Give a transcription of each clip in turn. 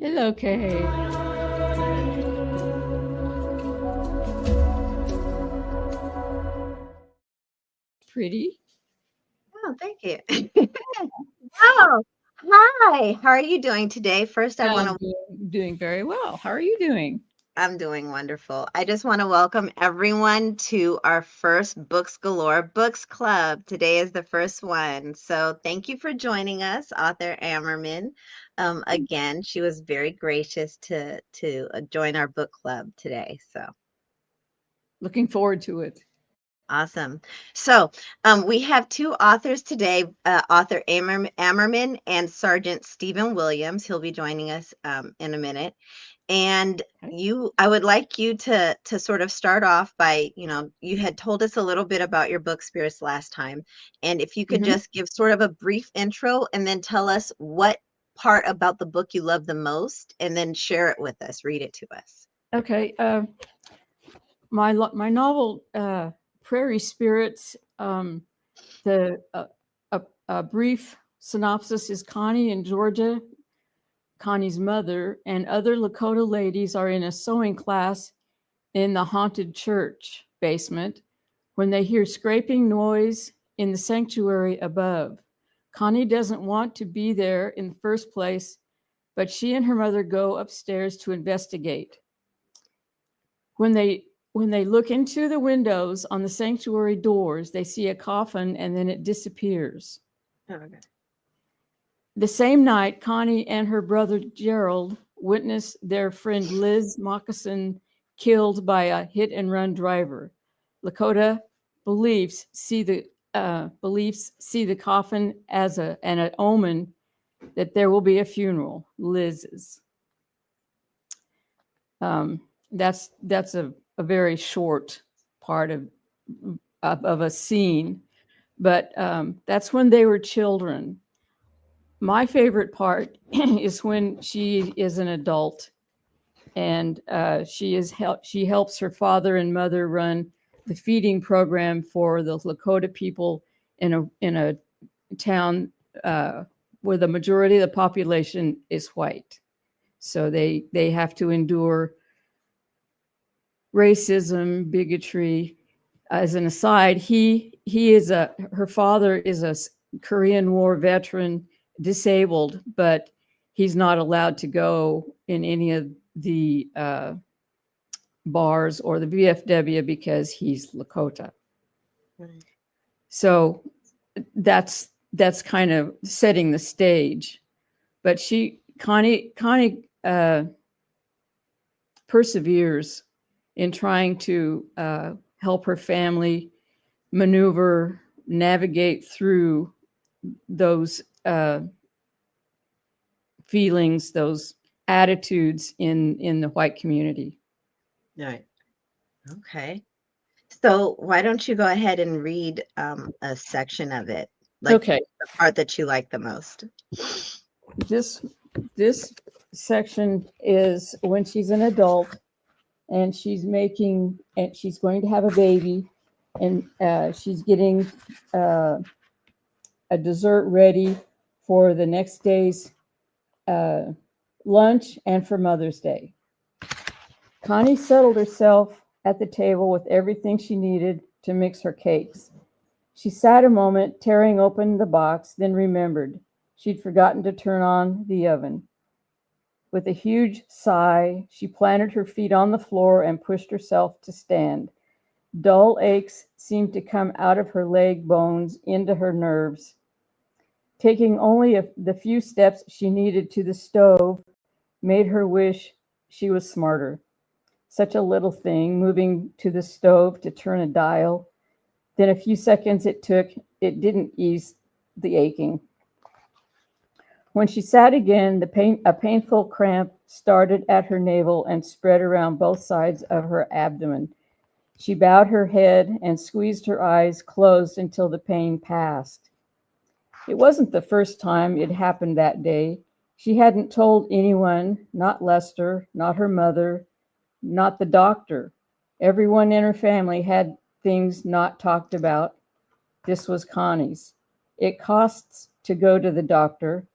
Hello, Kay. Pretty. Oh, thank you. Oh, hi. How are you doing today? First, Doing very well. How are you doing? I'm doing wonderful. I just want to welcome everyone to our first Books Galore Books Club. Today is the first one. So thank you for joining us, author Ammerman. Again, she was very gracious to join our book club today. So Looking forward to it. awesome. So we have two authors today, author Ammerman and Sergeant Stephen Williams. He'll be joining us in a minute. And Okay. I would like you to sort of start off by, you had told us a little bit about your book Spirits last time. And if you could hmm just give sort of a brief intro and then tell us what part about the book you love the most, and then share it with us, read it to us. Okay. My novel, Prairie Spirits. The a brief synopsis is Connie in Georgia. Connie's mother and other Lakota ladies are in a sewing class in the haunted church basement when they hear scraping noise in the sanctuary above. Connie doesn't want to be there in the first place, but she and her mother go upstairs to investigate. When they look into the windows on the sanctuary doors, they see a coffin and then it disappears. Okay. The same night, Connie and her brother Gerald witness their friend Liz Moccasin killed by a hit and run driver. Lakota beliefs see the coffin as an omen that there will be a funeral. Liz's. That's a very short part of a scene, but that's when they were children. My favorite part is when she is an adult and she helps her father and mother run the feeding program for the Lakota people in a town where the majority of the population is white. So they have to endure racism, bigotry. As an aside, he is a her father is a Korean War veteran, disabled, but he's not allowed to go in any of the bars or the VFW because he's Lakota. Right. So that's kind of setting the stage. But Connie perseveres in trying to help her family maneuver, navigate through those feelings, those attitudes in the white community. Right. Okay. So why don't you go ahead and read a section of it, like Okay, the part that you like the most? this this section is when she's an adult and she's going to have a baby, and she's getting uh, a dessert ready for the next day's uh, lunch and for Mother's Day. Connie settled herself at the table with everything she needed to mix her cakes. She sat a moment, tearing open the box, then remembered she'd forgotten to turn on the oven. With a huge sigh, she planted her feet on the floor and pushed herself to stand. Dull aches seemed to come out of her leg bones into her nerves. Taking only the few steps she needed to the stove made her wish she was smarter. Such a little thing, moving to the stove to turn a dial. Then a few seconds it took, it didn't ease the aching. When she sat again, a painful cramp started at her navel and spread around both sides of her abdomen. She bowed her head and squeezed her eyes closed until the pain passed. It wasn't the first time it happened that day. She hadn't told anyone, not Lester, not her mother, not the doctor. Everyone in her family had things not talked about. This was Connie's. It costs to go to the doctor.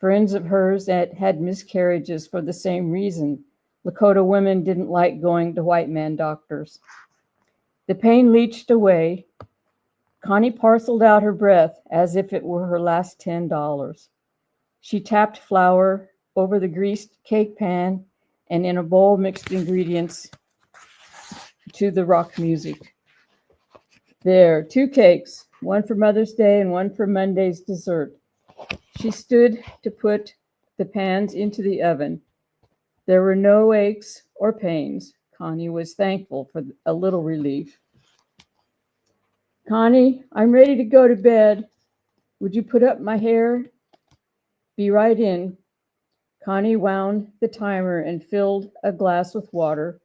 Friends of hers that had miscarriages for the same reason. Lakota women didn't like going to white man doctors. The pain leached away. Connie parceled out her breath as if it were her last $10. She tapped flour over the greased cake pan and in a bowl mixed ingredients to the rock music. There, 2 cakes, one for Mother's Day and one for Monday's dessert. She stood to put the pans into the oven. There were no aches or pains. Connie was thankful for a little relief. Connie, I'm ready to go to bed. Would you put up my hair? Be right in. Connie wound the timer and filled a glass with water.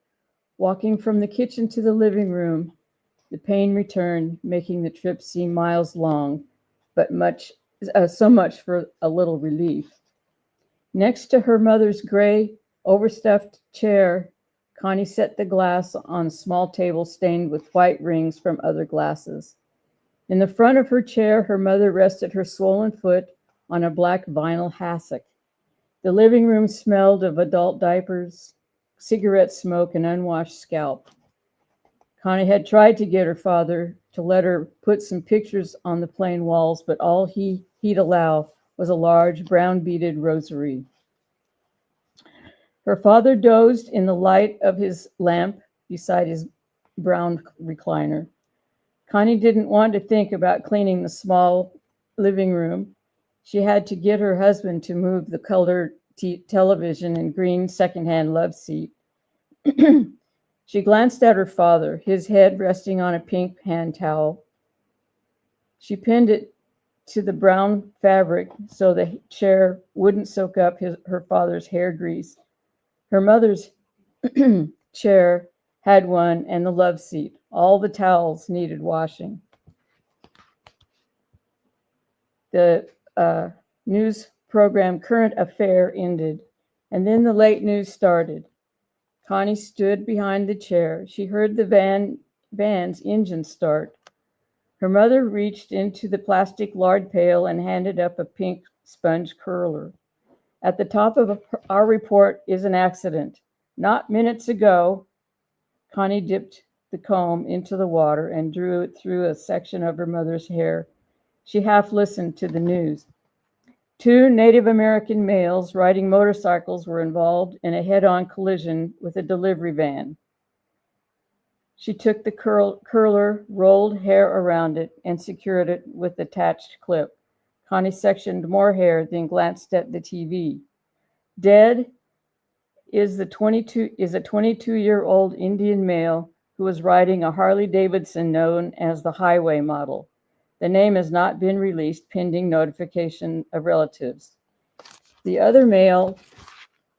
Walking from the kitchen to the living room, the pain returned, making the trip seem miles long, but so much for a little relief. Next to her mother's gray, overstuffed chair, Connie set the glass on a small table stained with white rings from other glasses. In the front of her chair, her mother rested her swollen foot on a black vinyl hassock. The living room smelled of adult diapers, cigarette smoke, and unwashed scalp. Connie had tried to get her father to let her put some pictures on the plain walls, but all he'd allow was a large brown beaded rosary. Her father dozed in the light of his lamp beside his brown recliner. Connie didn't want to think about cleaning the small living room. She had to get her husband to move the colored television and green secondhand love seat. She glanced at her father, his head resting on a pink hand towel. She pinned it to the brown fabric so the chair wouldn't soak up her father's hair grease. Her mother's chair had one and the love seat. All the towels needed washing. The news program Current Affair ended, and then the late news started. Connie stood behind the chair. She heard the van's engine start. Her mother reached into the plastic lard pail and handed up a pink sponge curler. At the top of our report is an accident. Not minutes ago, Connie dipped the comb into the water and drew it through a section of her mother's hair. She half listened to the news. 2 Native American males riding motorcycles were involved in a head-on collision with a delivery van. She took the curler, rolled hair around it, and secured it with attached clip. Connie sectioned more hair, then glanced at the TV. Dead is a 22-year-old Indian male who was riding a Harley Davidson known as the Highway model. The name has not been released pending notification of relatives. The other male,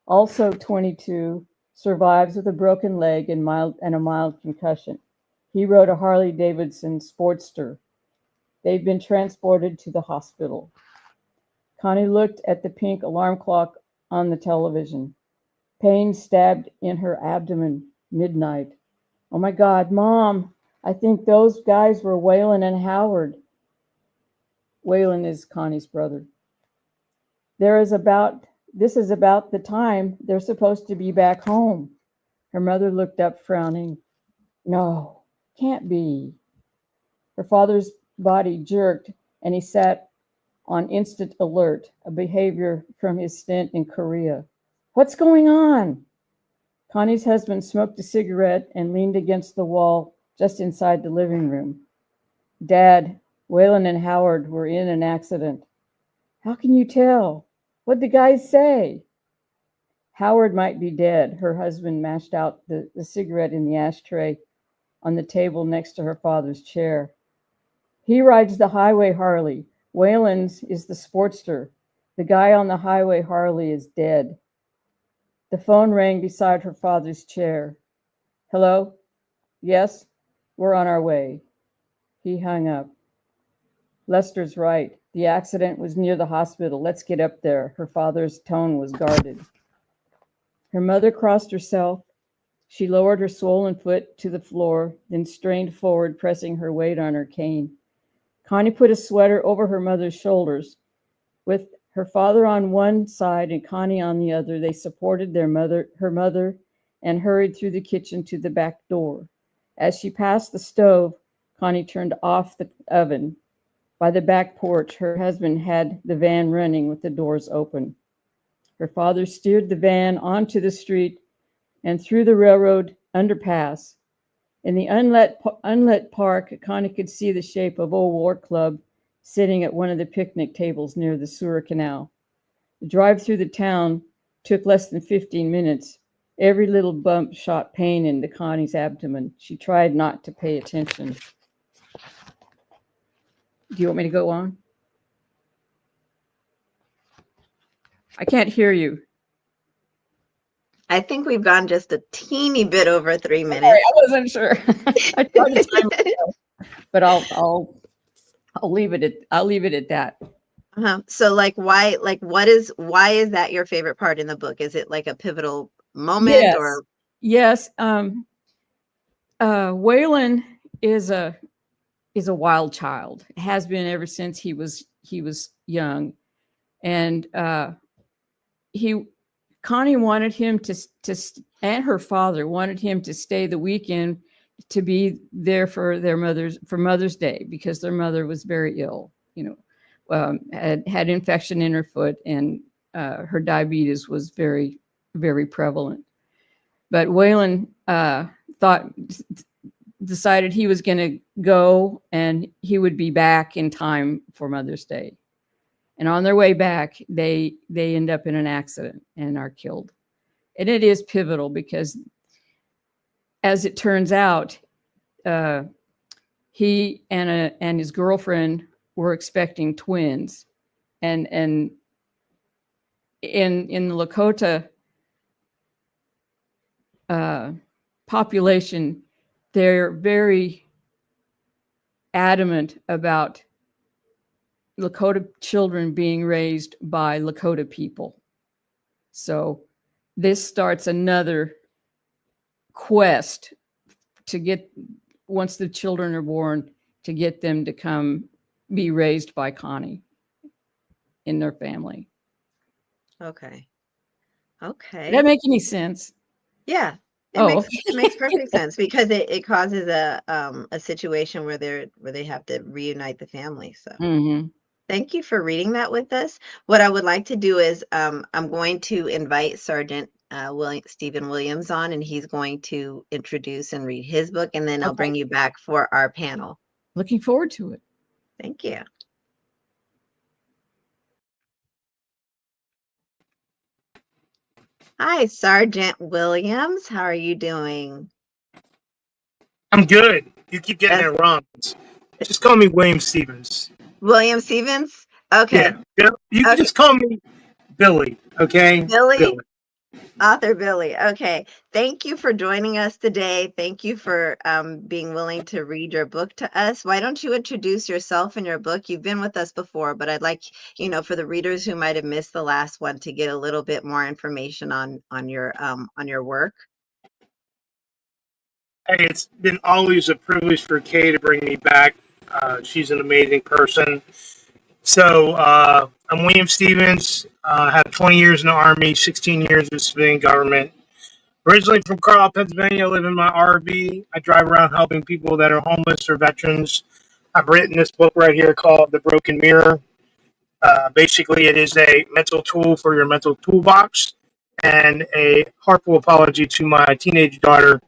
also 22, survives with a broken leg and a mild concussion. He rode a Harley Davidson Sportster. They've been transported to the hospital. Connie looked at the pink alarm clock on the television. Pain stabbed in her abdomen. Midnight. Oh my God, Mom, I think those guys were Waylon and Howard. Waylon is Connie's brother. This is about the time they're supposed to be back home. Her mother looked up, frowning. No, can't be. Her father's body jerked, and he sat on instant alert, a behavior from his stint in Korea. What's going on? Connie's husband smoked a cigarette and leaned against the wall just inside the living room. Dad, Waylon and Howard were in an accident. How can you tell? What'd the guys say? Howard might be dead. Her husband mashed out the cigarette in the ashtray on the table next to her father's chair. He rides the Highway Harley. Waylon's is the Sportster. The guy on the Highway Harley is dead. The phone rang beside her father's chair. Hello? Yes, we're on our way. He hung up. Lester's right. The accident was near the hospital. Let's get up there. Her father's tone was guarded. Her mother crossed herself. She lowered her swollen foot to the floor, then strained forward, pressing her weight on her cane. Connie put a sweater over her mother's shoulders. With Her father on one side and Connie on the other, they supported her mother, and hurried through the kitchen to the back door. As she passed the stove, Connie turned off the oven. By the back porch, her husband had the van running with the doors open. Her father steered the van onto the street and through the railroad underpass. In the unlit park, Connie could see the shape of Old War Club sitting at one of the picnic tables near the sewer canal. The drive through the town took less than 15 minutes. Every little bump shot pain into Connie's abdomen. She tried not to pay attention. Do you want me to go on? I can't hear you. I think we've gone just a teeny bit over 3 minutes. Sorry, I wasn't sure. I tried to time myself, but I'll leave it at that. So why is that your favorite part in the book? Is it like a pivotal moment? Or yes. Waylon is a wild child. Has been ever since he was young, and Connie wanted him to and her father wanted him to stay the weekend to be there for Mother's Day, because their mother was very ill. Had infection in her foot, and her diabetes was very, very prevalent. But Waylon decided he was going to go, and he would be back in time for Mother's Day. And on their way back, they end up in an accident and are killed. And it is pivotal because, as it turns out, he and his girlfriend were expecting twins, and in the Lakota population, they're very adamant about Lakota children being raised by Lakota people. So this starts another quest to get, once the children are born, to get them to come be raised by Connie in their family. Okay. Did that make any sense? Yeah. It makes perfect sense, because it causes a situation where they have to reunite the family. So Thank you for reading that with us. What I would like to do is I'm going to invite Sergeant Stephen Williams on, and he's going to introduce and read his book, and then I'll bring you back for our panel. Looking forward to it. Thank you. Hi, Sergeant Williams. How are you doing? I'm good. You keep getting it wrong. Just call me William Stevens. William Stevens? Okay. Yeah. You can just call me Billy, okay? Billy? Author Billy. Okay. Thank you for joining us today. Thank you for being willing to read your book to us. Why don't you introduce yourself and your book? You've been with us before, but I'd like, for the readers who might have missed the last one, to get a little bit more information on your work. Hey, it's been always a privilege for Kay to bring me back. She's an amazing person. So I'm William Stevens. I have 20 years in the Army, 16 years in civilian government. Originally from Carlisle, Pennsylvania. I live in my RV. I drive around helping people that are homeless or veterans. I've written this book right here called The Broken Mirror. Basically, it is a mental tool for your mental toolbox, and a heartfelt apology to my teenage daughter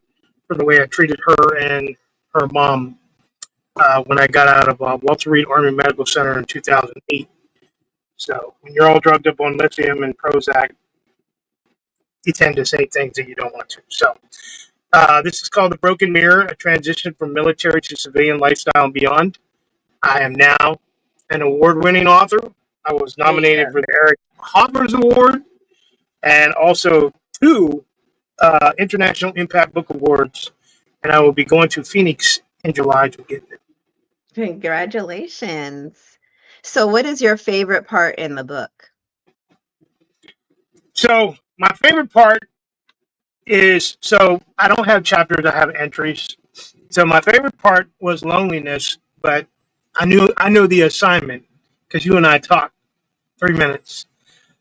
for the way I treated her and her mom when I got out of Walter Reed Army Medical Center in 2008. So when you're all drugged up on lithium and Prozac, you tend to say things that you don't want to. So this is called The Broken Mirror, a transition from military to civilian lifestyle and beyond. I am now an award-winning author. I was nominated for the Eric Hoffer's Award, and also 2 International Impact Book Awards. And I will be going to Phoenix in July to get them. Congratulations. So what is your favorite part in the book? So my favorite part is, so I don't have chapters, I have entries. So my favorite part was loneliness, but I knew the assignment because you and I talked. 3 minutes.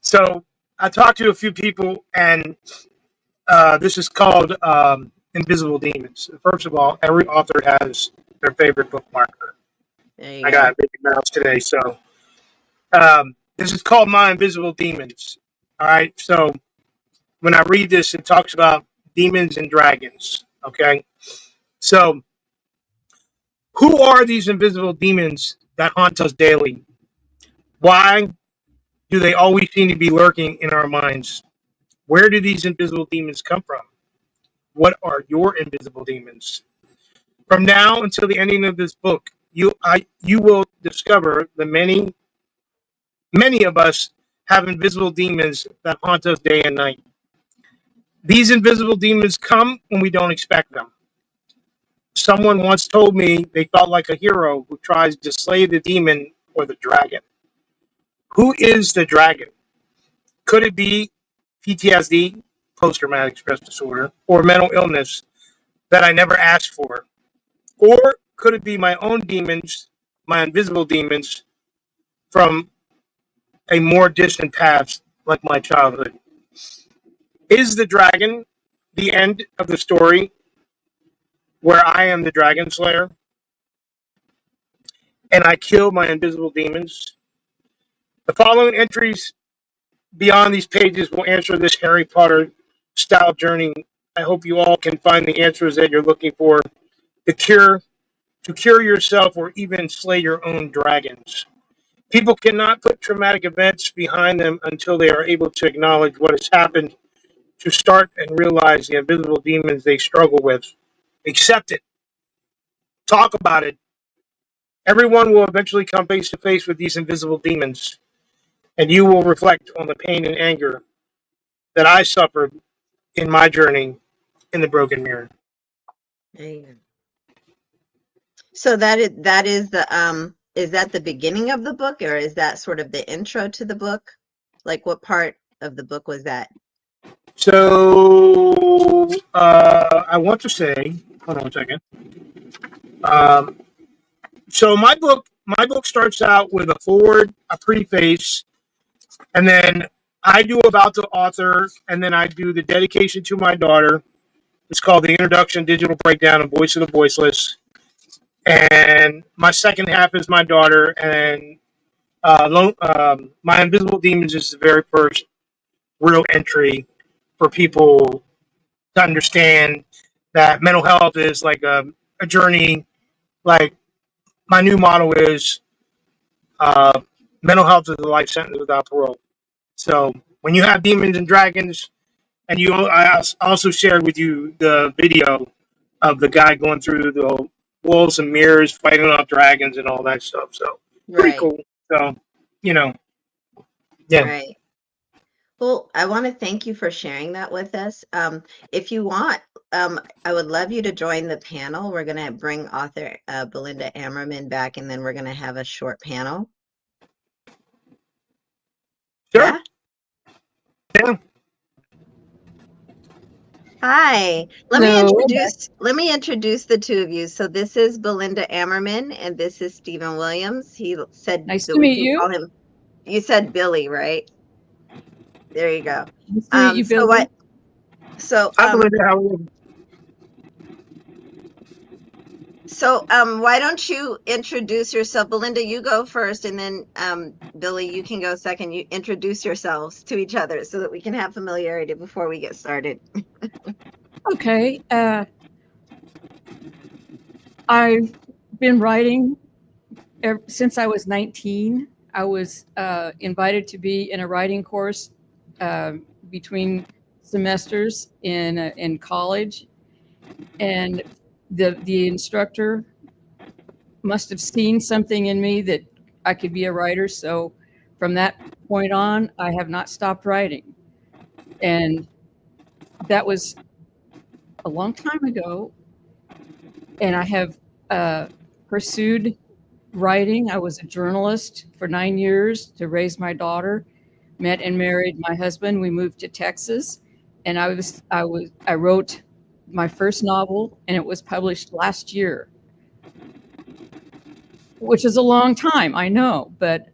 So I talked to a few people, and this is called Invisible Demons. First of all, every author has their favorite bookmarker. There you I go. got a big mouse today, so this is called My Invisible Demons. All right, so when I read this, it talks about demons and dragons. Okay, so who are these invisible demons that haunt us daily? Why do they always seem to be lurking in our minds? Where do these invisible demons come from? What are your invisible demons? From now until the ending of this book, you will discover that many of us have invisible demons that haunt us day and night. These invisible demons come when we don't expect them. Someone once told me they felt like a hero who tries to slay the demon or the dragon. Who is the dragon? Could it be PTSD, post traumatic stress disorder, or mental illness that I never asked for? Or could it be my own demons, my invisible demons from a more distant past, like my childhood? Is the dragon the end of the story where I am the dragon slayer and I kill my invisible demons? The following entries beyond these pages will answer this Harry Potter style journey. I hope you all can find the answers that you're looking for. The cure to cure yourself or even slay your own dragons. People cannot put traumatic events behind them until they are able to acknowledge what has happened, to start and realize the invisible demons they struggle with. Accept it. Talk about it. Everyone will eventually come face to face with these invisible demons, and you will reflect on the pain and anger that I suffered in my journey in the broken mirror. There you go. So is that the beginning of the book, or is that sort of the intro to the book? Like, what part of the book was that? So I want to say, hold on one second. So my book starts out with a forward, a preface, and then I do about the author, and then I do the dedication to my daughter. It's called The Introduction, Digital Breakdown, and Voice of the Voiceless. And my second half is my daughter, and My Invisible Demons is the very first real entry for people to understand that mental health is like a journey. Like, my new motto is mental health is a life sentence without parole. So when you have demons and dragons, and I also shared with you the video of the guy going through the walls and mirrors, fighting off dragons and all that stuff. So pretty Right, cool. So, you know, yeah. right. Well, I want to thank you for sharing that with us. If you want, I would love you to join the panel. We're going to bring author Belinda Ammerman back, and then we're going to have a short panel. Sure. Yeah? Yeah. Hi. Hello. Let me introduce the two of you. So this is Belinda Ammerman, and this is Stephen Williams. He said Nice that to we meet can you. call him. You said Billy, right? There you go. Nice to meet you, So Billy. I believe it. How are you? Why don't you introduce yourself? Belinda, you go first, and then Billy, you can go second. You introduce yourselves to each other so that we can have familiarity before we get started. Okay. I've been writing since I was 19. I was invited to be in a writing course between semesters in college, and the instructor must have seen something in me that I could be a writer. So from that point on, I have not stopped writing, and that was a long time ago. And I have pursued writing. I was a journalist for 9 years to raise my daughter. Met and married my husband. We moved to Texas, and I wrote my first novel, and it was published last year, which is a long time, I know, but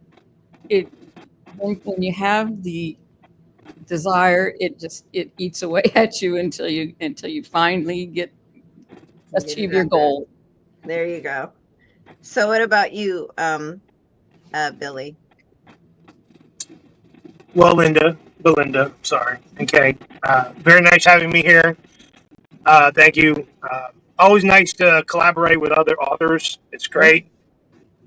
when you have the desire, it eats away at you until you finally Get achieve it your done. goal. There you go. So what about you, Billy? Well, Belinda, sorry. Okay. Very nice having me here. Thank you. Always nice to collaborate with other authors. It's great.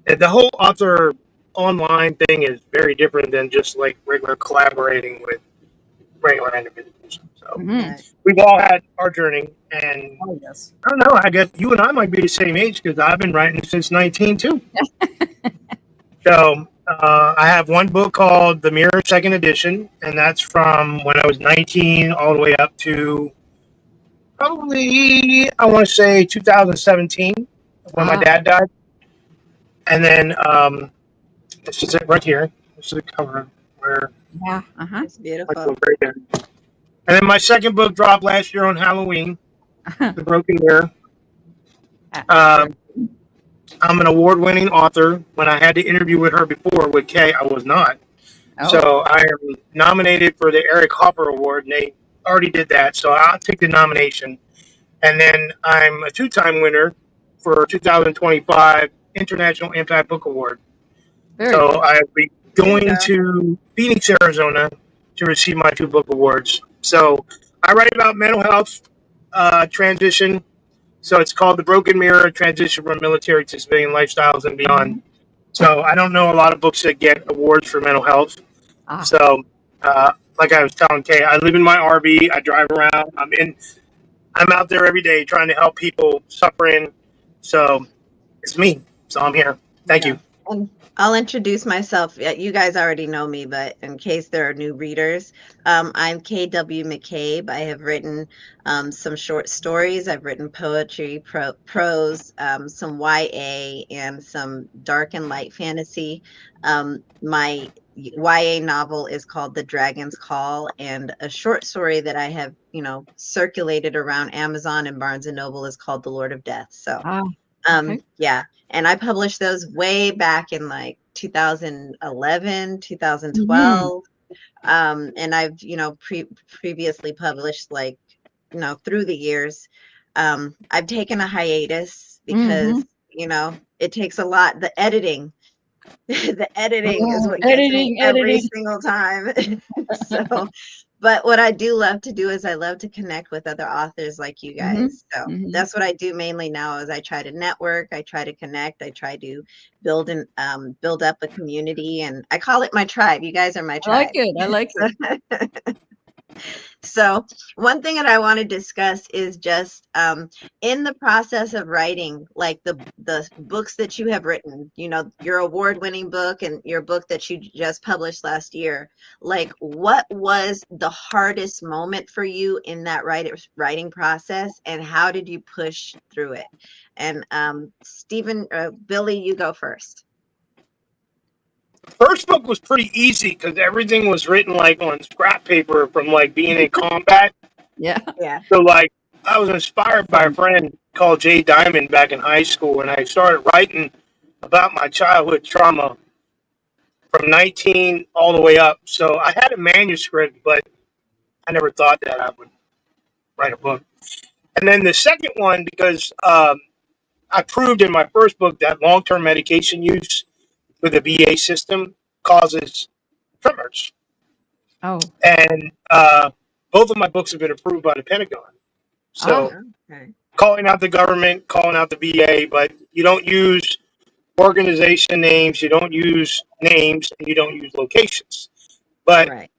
The whole author online thing is very different than just like regular collaborating with regular individuals. So Mhm. Right. we've all had our journey, and Oh, yes. I don't know. I guess you and I might be the same age because I've been writing since 19 too. So I have one book called The Mirror Second Edition, and that's from when I was 19 all the way up to probably I want to say 2017 when my Ah, dad died. And then this is it right here. This is the cover where yeah. Uh-huh. It's my beautiful. book right there. And then my second book dropped last year on Halloween, The Broken Mirror. Very- I'm an award-winning author. When I had the interview with her before with Kay, I was not. oh, So I am nominated for the Eric Hopper Award, and they already did that. So I'll take the nomination. And then I'm a two-time winner for 2025 International Impact Book Award. very So cool. I'll be There you going go. to Phoenix, Arizona to receive my two book awards. So I write about mental health transition. So it's called The Broken Mirror, Transition from Military to Civilian Lifestyles and Beyond. Mhm. So I don't know a lot of books that get awards for mental health. Ah, So like I was telling Kay, I live in my RV. I drive around. I'm out there every day trying to help people suffering. So it's me. So I'm here. Thank Yeah. you. And I'll introduce myself. Yeah, you guys already know me, but in case there are new readers, I'm KW McCabe. I have written some short stories. I've written poetry, prose, some YA, and some dark and light fantasy. My YA novel is called The Dragon's Call, and a short story that I have, circulated around Amazon and Barnes and Noble is called The Lord of Death. So, ah, okay. yeah, and I published those way back in like 2011, Mhm. 2012. And I've, previously published like, through the years. I've taken a hiatus because, Mhm. it takes a lot. The editing, the editing is Oh, what gets me editing, every editing. single time. So, but what I do love to do is I love to connect with other authors like you Mhm. guys. So Mhm. that's what I do mainly now is I try to network, I try to connect, I try to build up a community, and I call it my tribe. You guys are my I like tribe. it. I like it. So one thing that I want to discuss is just in the process of writing, like the books that you have written, your award-winning book and your book that you just published last year. Like, what was the hardest moment for you in that writing process, and how did you push through it? And Billy, you go first. First book was pretty easy because everything was written like on scrap paper from like being in combat. Yeah. Yeah. So like I was inspired by a friend called Jay Diamond back in high school, and I started writing about my childhood trauma from 19 all the way up. So I had a manuscript, but I never thought that I would write a book. And then the second one, because I proved in my first book that long-term medication use with the VA system causes tremors. Oh. And both of my books have been approved by the Pentagon. Ah. So Okay. calling out the government, calling out the VA, but you don't use organization names, you don't use names, and you don't use locations. But Right.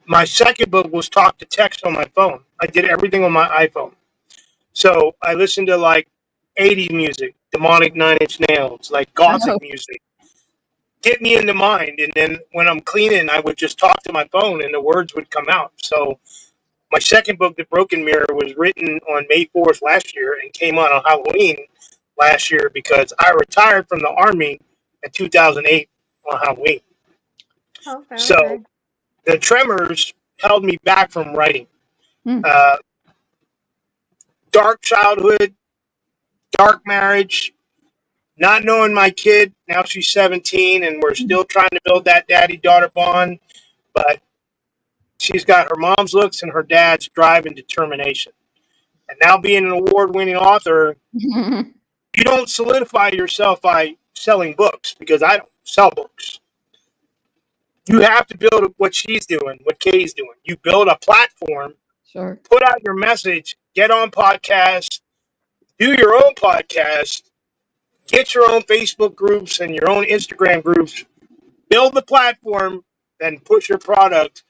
my second book was talk to text on my phone. I did everything on my iPhone. So I listened to like 80s music, demonic Nine Inch Nails, like Oh. gothic music. Get me in the mind. And then when I'm cleaning, I would just talk to my phone and the words would come out. So my second book, The Broken Mirror, was written on May 4th last year and came out on Halloween last year because I retired from the Army in 2008 on Halloween. Okay. So Okay. the tremors held me back from writing. Hmm. Uh, dark childhood, dark marriage, not knowing my kid, now she's 17, and we're still trying to build that daddy-daughter bond, but she's got her mom's looks and her dad's drive and determination. And now being an award-winning author, you don't solidify yourself by selling books, because I don't sell books. You have to build what she's doing, what Katie's doing. You build a platform, Sure. put out your message, get on podcasts, do your own podcast, get your own Facebook groups and your own Instagram groups, build the platform, then push your product.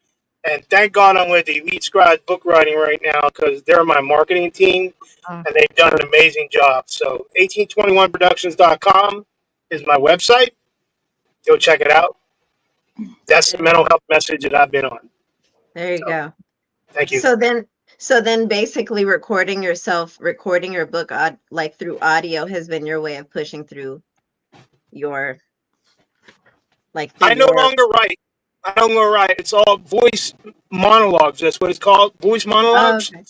And thank God I'm with Elite Scribes Book Writing right now, because they're my marketing team, and they've done an amazing job. So 1821productions.com is my website. Go check it out. That's the mental health message that I've been on. There you go. Thank you. So then basically recording your book like through audio has been your way of pushing through your I no longer write. It's all voice monologues. That's what it's called. Voice monologues. Oh, okay.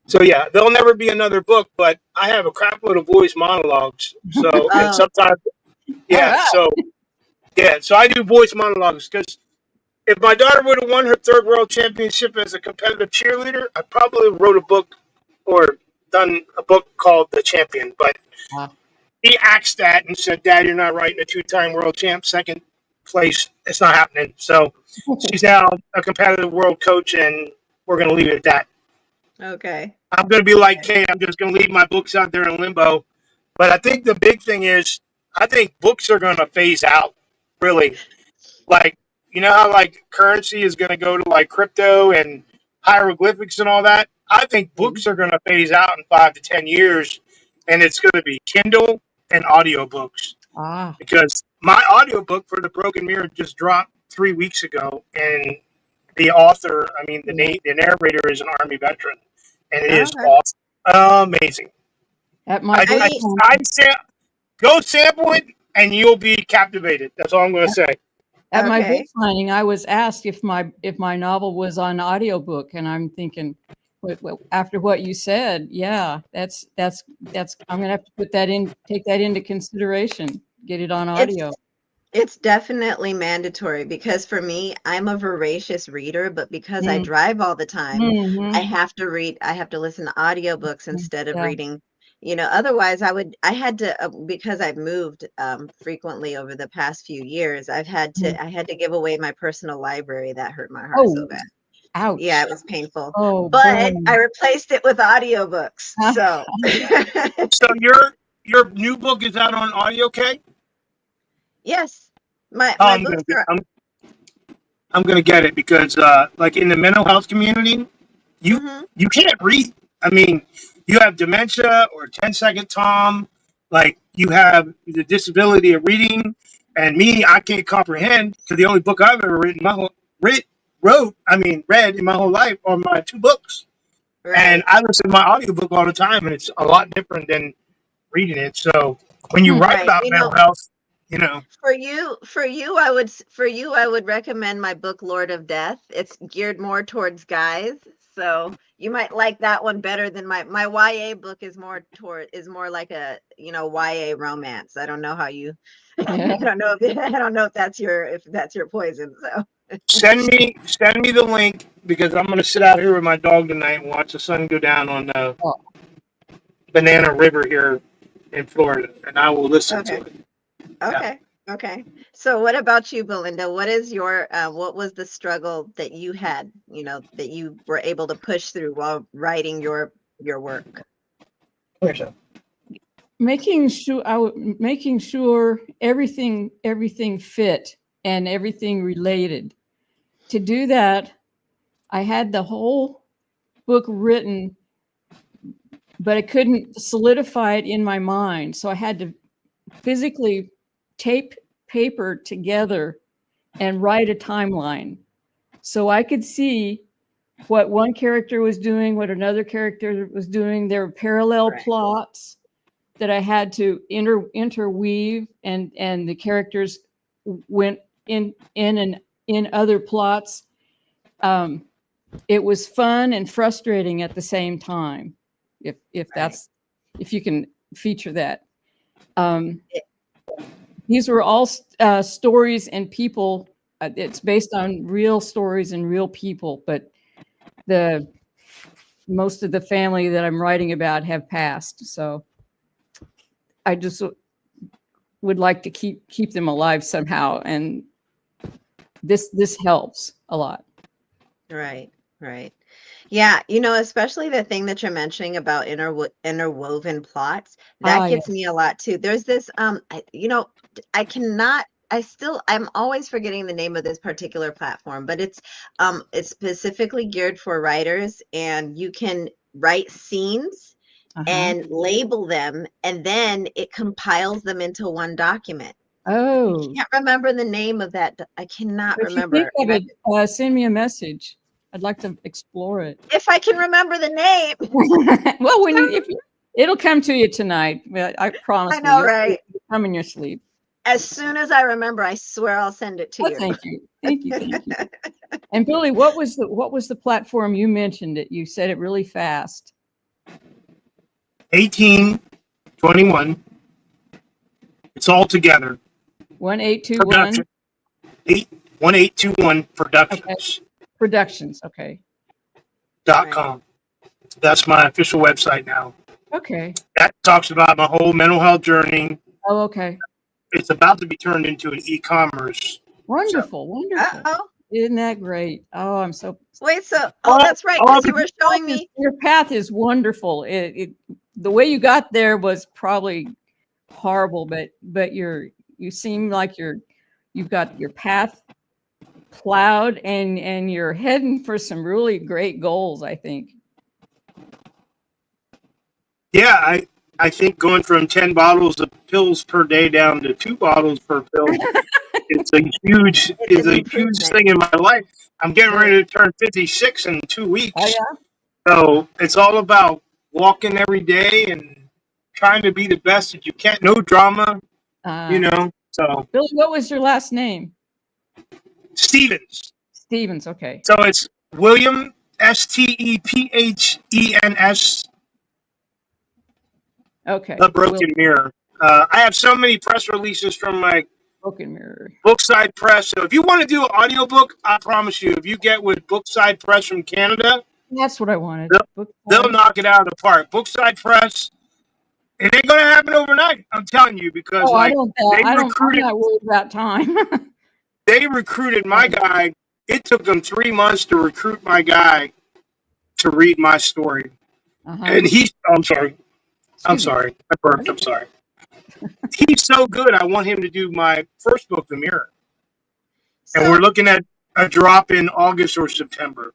So yeah, there'll never be another book, but I have a crap load of voice monologues. So and sometimes, yeah. Right. So yeah, so I do voice monologues, because if my daughter would have won her third world championship as a competitive cheerleader, I probably wrote a book or done a book called The Champion. But he axed that and said, "Dad, you're not writing a two-time world champ, second place. It's not happening." So she's now a competitive world coach, and we're going to leave it at that. Okay. I'm going to be like Kate. I'm just going to leave my books out there in limbo. But I think the big thing is, I think books are going to phase out, really. Like, you know how like currency is going to go to like crypto and hieroglyphics and all that? I think books are going to phase out in 5 to 10 years, and it's going to be Kindle and audiobooks. Because my audiobook for The Broken Mirror just dropped 3 weeks ago, and the author, the narrator is an Army veteran, and it is awesome, amazing. At my Go sample it, and you'll be captivated. That's all I'm going to say. At my book signing, I was asked if my novel was on audiobook, and I'm thinking, after what you said, yeah, that's I'm gonna have to take that into consideration, get it on audio. It's definitely mandatory, because for me, I'm a voracious reader, but because I drive all the time, I have to listen to audiobooks instead of reading. Otherwise I had to, because I've moved frequently over the past few years, I had to give away my personal library. That hurt my heart so bad. Ouch. Yeah, it was painful. But I replaced it with audiobooks. So So your new book is out on audio, Kate? Yes. My books are. I'm gonna get it, because like in the mental health community, you can't read. You have dementia or 10-second Tom, like you have the disability of reading, and me, I can't comprehend, because the only book I've ever read in my whole life are my 2 books. Right. And I listen to my audiobook all the time, and it's a lot different than reading it. So when you write about mental health, For you, I would recommend my book, Lord of Death. It's geared more towards guys, so you might like that one better than my YA book is more like a YA romance. I don't know how you. I don't know if that's your poison. So send me the link, because I'm going to sit out here with my dog tonight and watch the sun go down on the Banana River here in Florida, and I will listen to it. Okay. Yeah. Okay. So what about you, Belinda? What is what was the struggle that you had, that you were able to push through while writing your work? Making sure everything fit and everything related. To do that, I had the whole book written, but I couldn't solidify it in my mind. So I had to physically tape paper together and write a timeline, so I could see what one character was doing, what another character was doing. There were parallel plots that I had to interweave, and the characters went in other plots. It was fun and frustrating at the same time, if you can feature that. Um, these were all stories and people. It's based on real stories and real people, but the most of the family that I'm writing about have passed. So I just would like to keep them alive somehow, and this helps a lot. Right, right. Yeah, especially the thing that you're mentioning about interwoven plots, that Yeah. gets me a lot too. There's this, I cannot, I'm always forgetting the name of this particular platform, but it's specifically geared for writers, and you can write scenes and label them, and then it compiles them into one document. Oh, Can't remember the name of that. I cannot if you think remember. of it, send me a message. I'd like to explore it. If I can remember the name. Well, it'll come to you tonight. I promise. I know, you. right? It'll come in your sleep. As soon as I remember, I swear I'll send it to you. Thank you. And Billy, what was the platform you mentioned? It. You said it really fast. 1821. It's all together. 1821. 1821 Productions. Okay. Productions. Okay. .com. That's my official website now. Okay. That talks about my whole mental health journey. Oh, okay. It's about to be turned into an e-commerce. Wonderful. Wonderful. Uh-oh. Isn't that great? Oh, I'm so. Wait, that's right. Because you were showing me. Your path is wonderful. The way you got there was probably horrible, but you seem like you've got your path plowed, and you're heading for some really great goals, I think. Yeah, I think going from 10 bottles of pills per day down to 2 bottles per pill is a huge thing in my life. I'm getting ready to turn 56 in 2 weeks. Oh, yeah? So it's all about walking every day and trying to be the best that you can. No drama, So Billy, what was your last name? Stevens. Stevens, okay. So it's William Stephen's. Okay. The Broken Mirror. I have so many press releases from my Broken Mirror. Bookside Press. So if you want to do an audiobook, I promise you, if you get with Bookside Press from Canada, that's what I wanted. They'll knock it out of the park. Bookside Press, it ain't going to happen overnight. I'm telling you, because I'm not worried about time. They recruited my guy. It took them 3 months to recruit my guy to read my story. And I'm sorry. I burped. I'm sorry. He's so good. I want him to do my first book, The Mirror. And we're looking at a drop in August or September.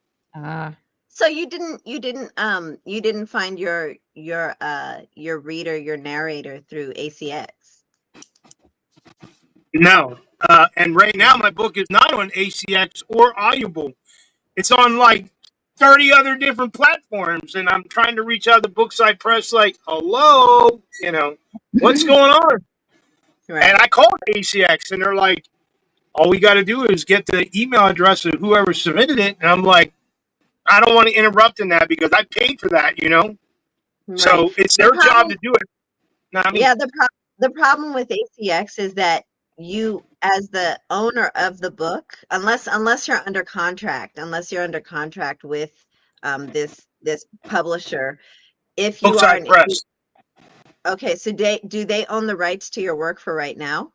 So you didn't find your reader, your narrator through ACX? No. And right now my book is not on ACX or Audible. It's on like 30 other different platforms, and I'm trying to reach out to Bookside Press like, hello, what's going on? Right. And I called ACX, and they're like, all we got to do is get the email address of whoever submitted it. And I'm like, I don't want to interrupt in that because I paid for that, Right. So it's their job to do it. Yeah, the problem with ACX is that you, as the owner of the book, unless you're under contract with this publisher, if you are Press. Okay, so do they own the rights to your work for right now?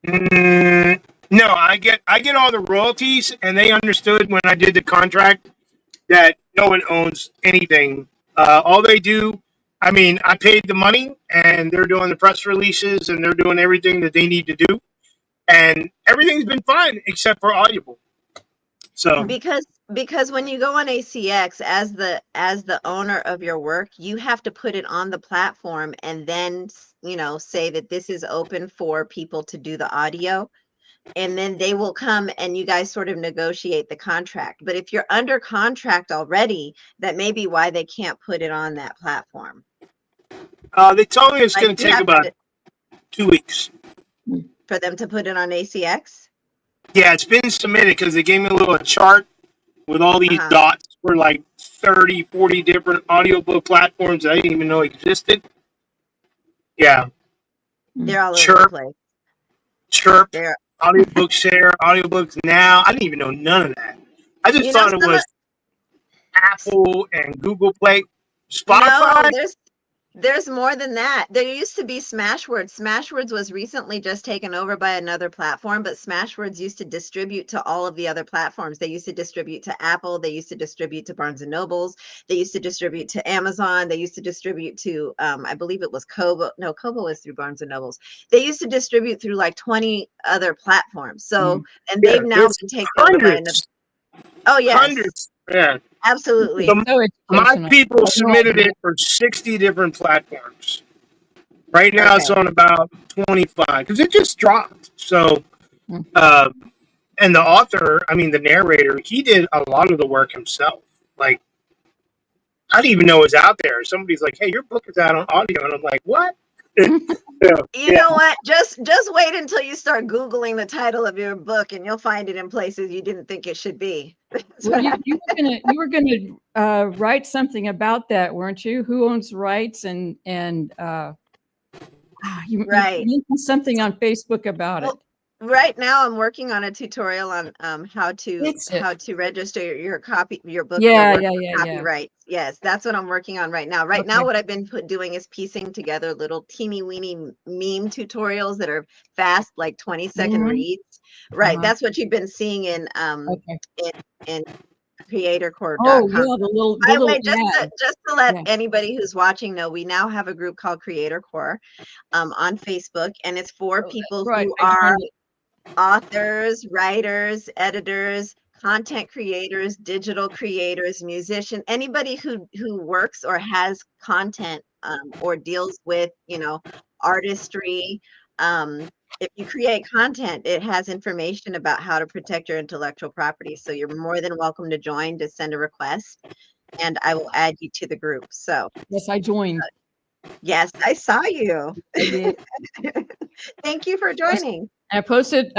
No, I get all the royalties, and they understood when I did the contract that no one owns anything. All they do, I paid the money, and they're doing the press releases, and they're doing everything that they need to do, and everything's been fine except for Audible. So because when you go on ACX as the owner of your work, you have to put it on the platform and then say that this is open for people to do the audio, and then they will come and you guys sort of negotiate the contract. But if you're under contract already, that may be why they can't put it on that platform. They told me it's going to take about 2 weeks for them to put it on ACX. Yeah, it's been submitted because they gave me a little chart with all these dots for like 30, 40 different audiobook platforms that I didn't even know existed. Yeah. They're all over the Chirp, place. Chirp, They're, audiobook share, audiobooks now. I didn't even know none of that. I just you know, thought it some of, was Apple and Google Play. no, Spotify? there's more than that. There used to be Smashwords. Smashwords was recently just taken over by another platform, but Smashwords used to distribute to all of the other platforms. They used to distribute to Apple. They used to distribute to Barnes and Nobles. They used to distribute to Amazon. They used to distribute to, I believe it was Kobo. No, Kobo was through Barnes and Nobles. They used to distribute through like 20 other platforms. So, and Yeah, they've now there's been taken over by another. hundreds. Oh, yes, Hundreds. Yeah. absolutely. So So my educational. people I have no submitted idea. it for 60 different platforms. Right now Okay. it's on about 25 because it just dropped. So, Mm. uh, and the author, I mean, the narrator, he did a lot of the work himself. Like, I didn't even know it was out there. Somebody's like, hey, your book is out on audio. And I'm like, what? Yeah, You know what? Just wait until you start Googling the title of your book and you'll find it in places you didn't think it should be. Well, you were gonna write something about that, weren't you? Who owns rights and you Right. mentioned something on Facebook about it. Well, right now I'm working on a tutorial on how That's it. to register your book, your Yeah, work yeah, for yeah, yeah. copyright. Yes, that's what I'm working on right now. Right now, Okay. what I've been doing is piecing together little teeny weeny meme tutorials that are fast, like 20-second Mhm. reads. Right. Uh-huh. That's what you've been seeing in Okay. in Oh, creatorcore.com. yeah, the By the little way, ad. just to let Yeah. anybody who's watching know, we now have a group called Creator Core on Facebook, and it's for Oh, that's people right. who I are joined it. authors, writers, editors, content creators, digital creators, musician, anybody who works or has content or deals with, artistry. If you create content, it has information about how to protect your intellectual property. So you're more than welcome to join, to send a request, and I will add you to the group. So Yes, I joined. yes, I saw you. I did. Thank you for joining. I posted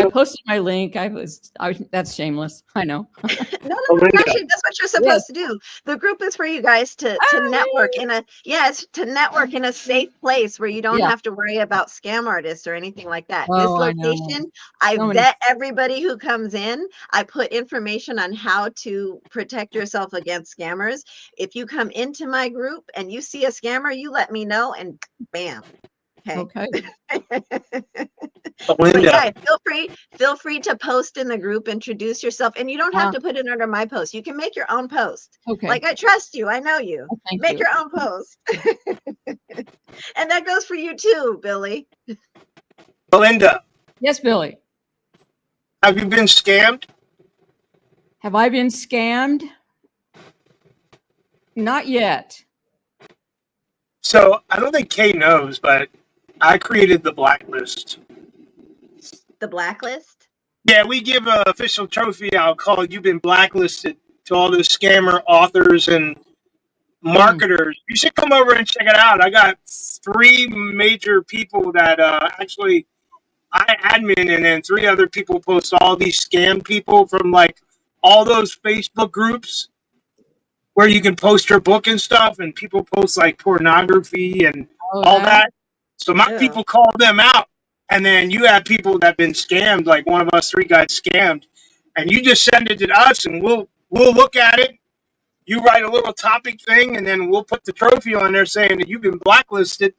my link. That's shameless. I know. No, Belinda. actually, that's what you're Yes. supposed to do. The group is for you guys to Ah, network in it's to network in a safe place where you don't yeah. have to worry about scam artists or anything like that. This Oh, I know. location, I So many. vet everybody who comes in. I put information on how to protect yourself against scammers. If you come into my group and you see a scammer, you let me know and bam. Okay. Okay. But Belinda. yeah, feel free to post in the group, introduce yourself, and you don't have Uh, to put it under my post. You can make your own post. okay. Like, I trust you, I know you. Oh, thank Make you. your own post. And that goes for you too, Billy. Belinda, Yes, Billy. have you been scammed? Have I been scammed? Not yet. So I don't think Kay knows, but I created the blacklist. The blacklist. Yeah, we give an official trophy out called "You've been blacklisted" to all the scammer authors and marketers. You should come over and check it out. I got 3 major people that actually I admin, and then 3 other people post all these scam people from like all those Facebook groups where you can post your book and stuff, and people post like pornography and Oh, all that. So my Ew. people call them out, and then you have people that have been scammed. Like one of us 3 got scammed, and you just send it to us, and we'll look at it. You write a little topic thing, and then we'll put the trophy on there saying that you've been blacklisted.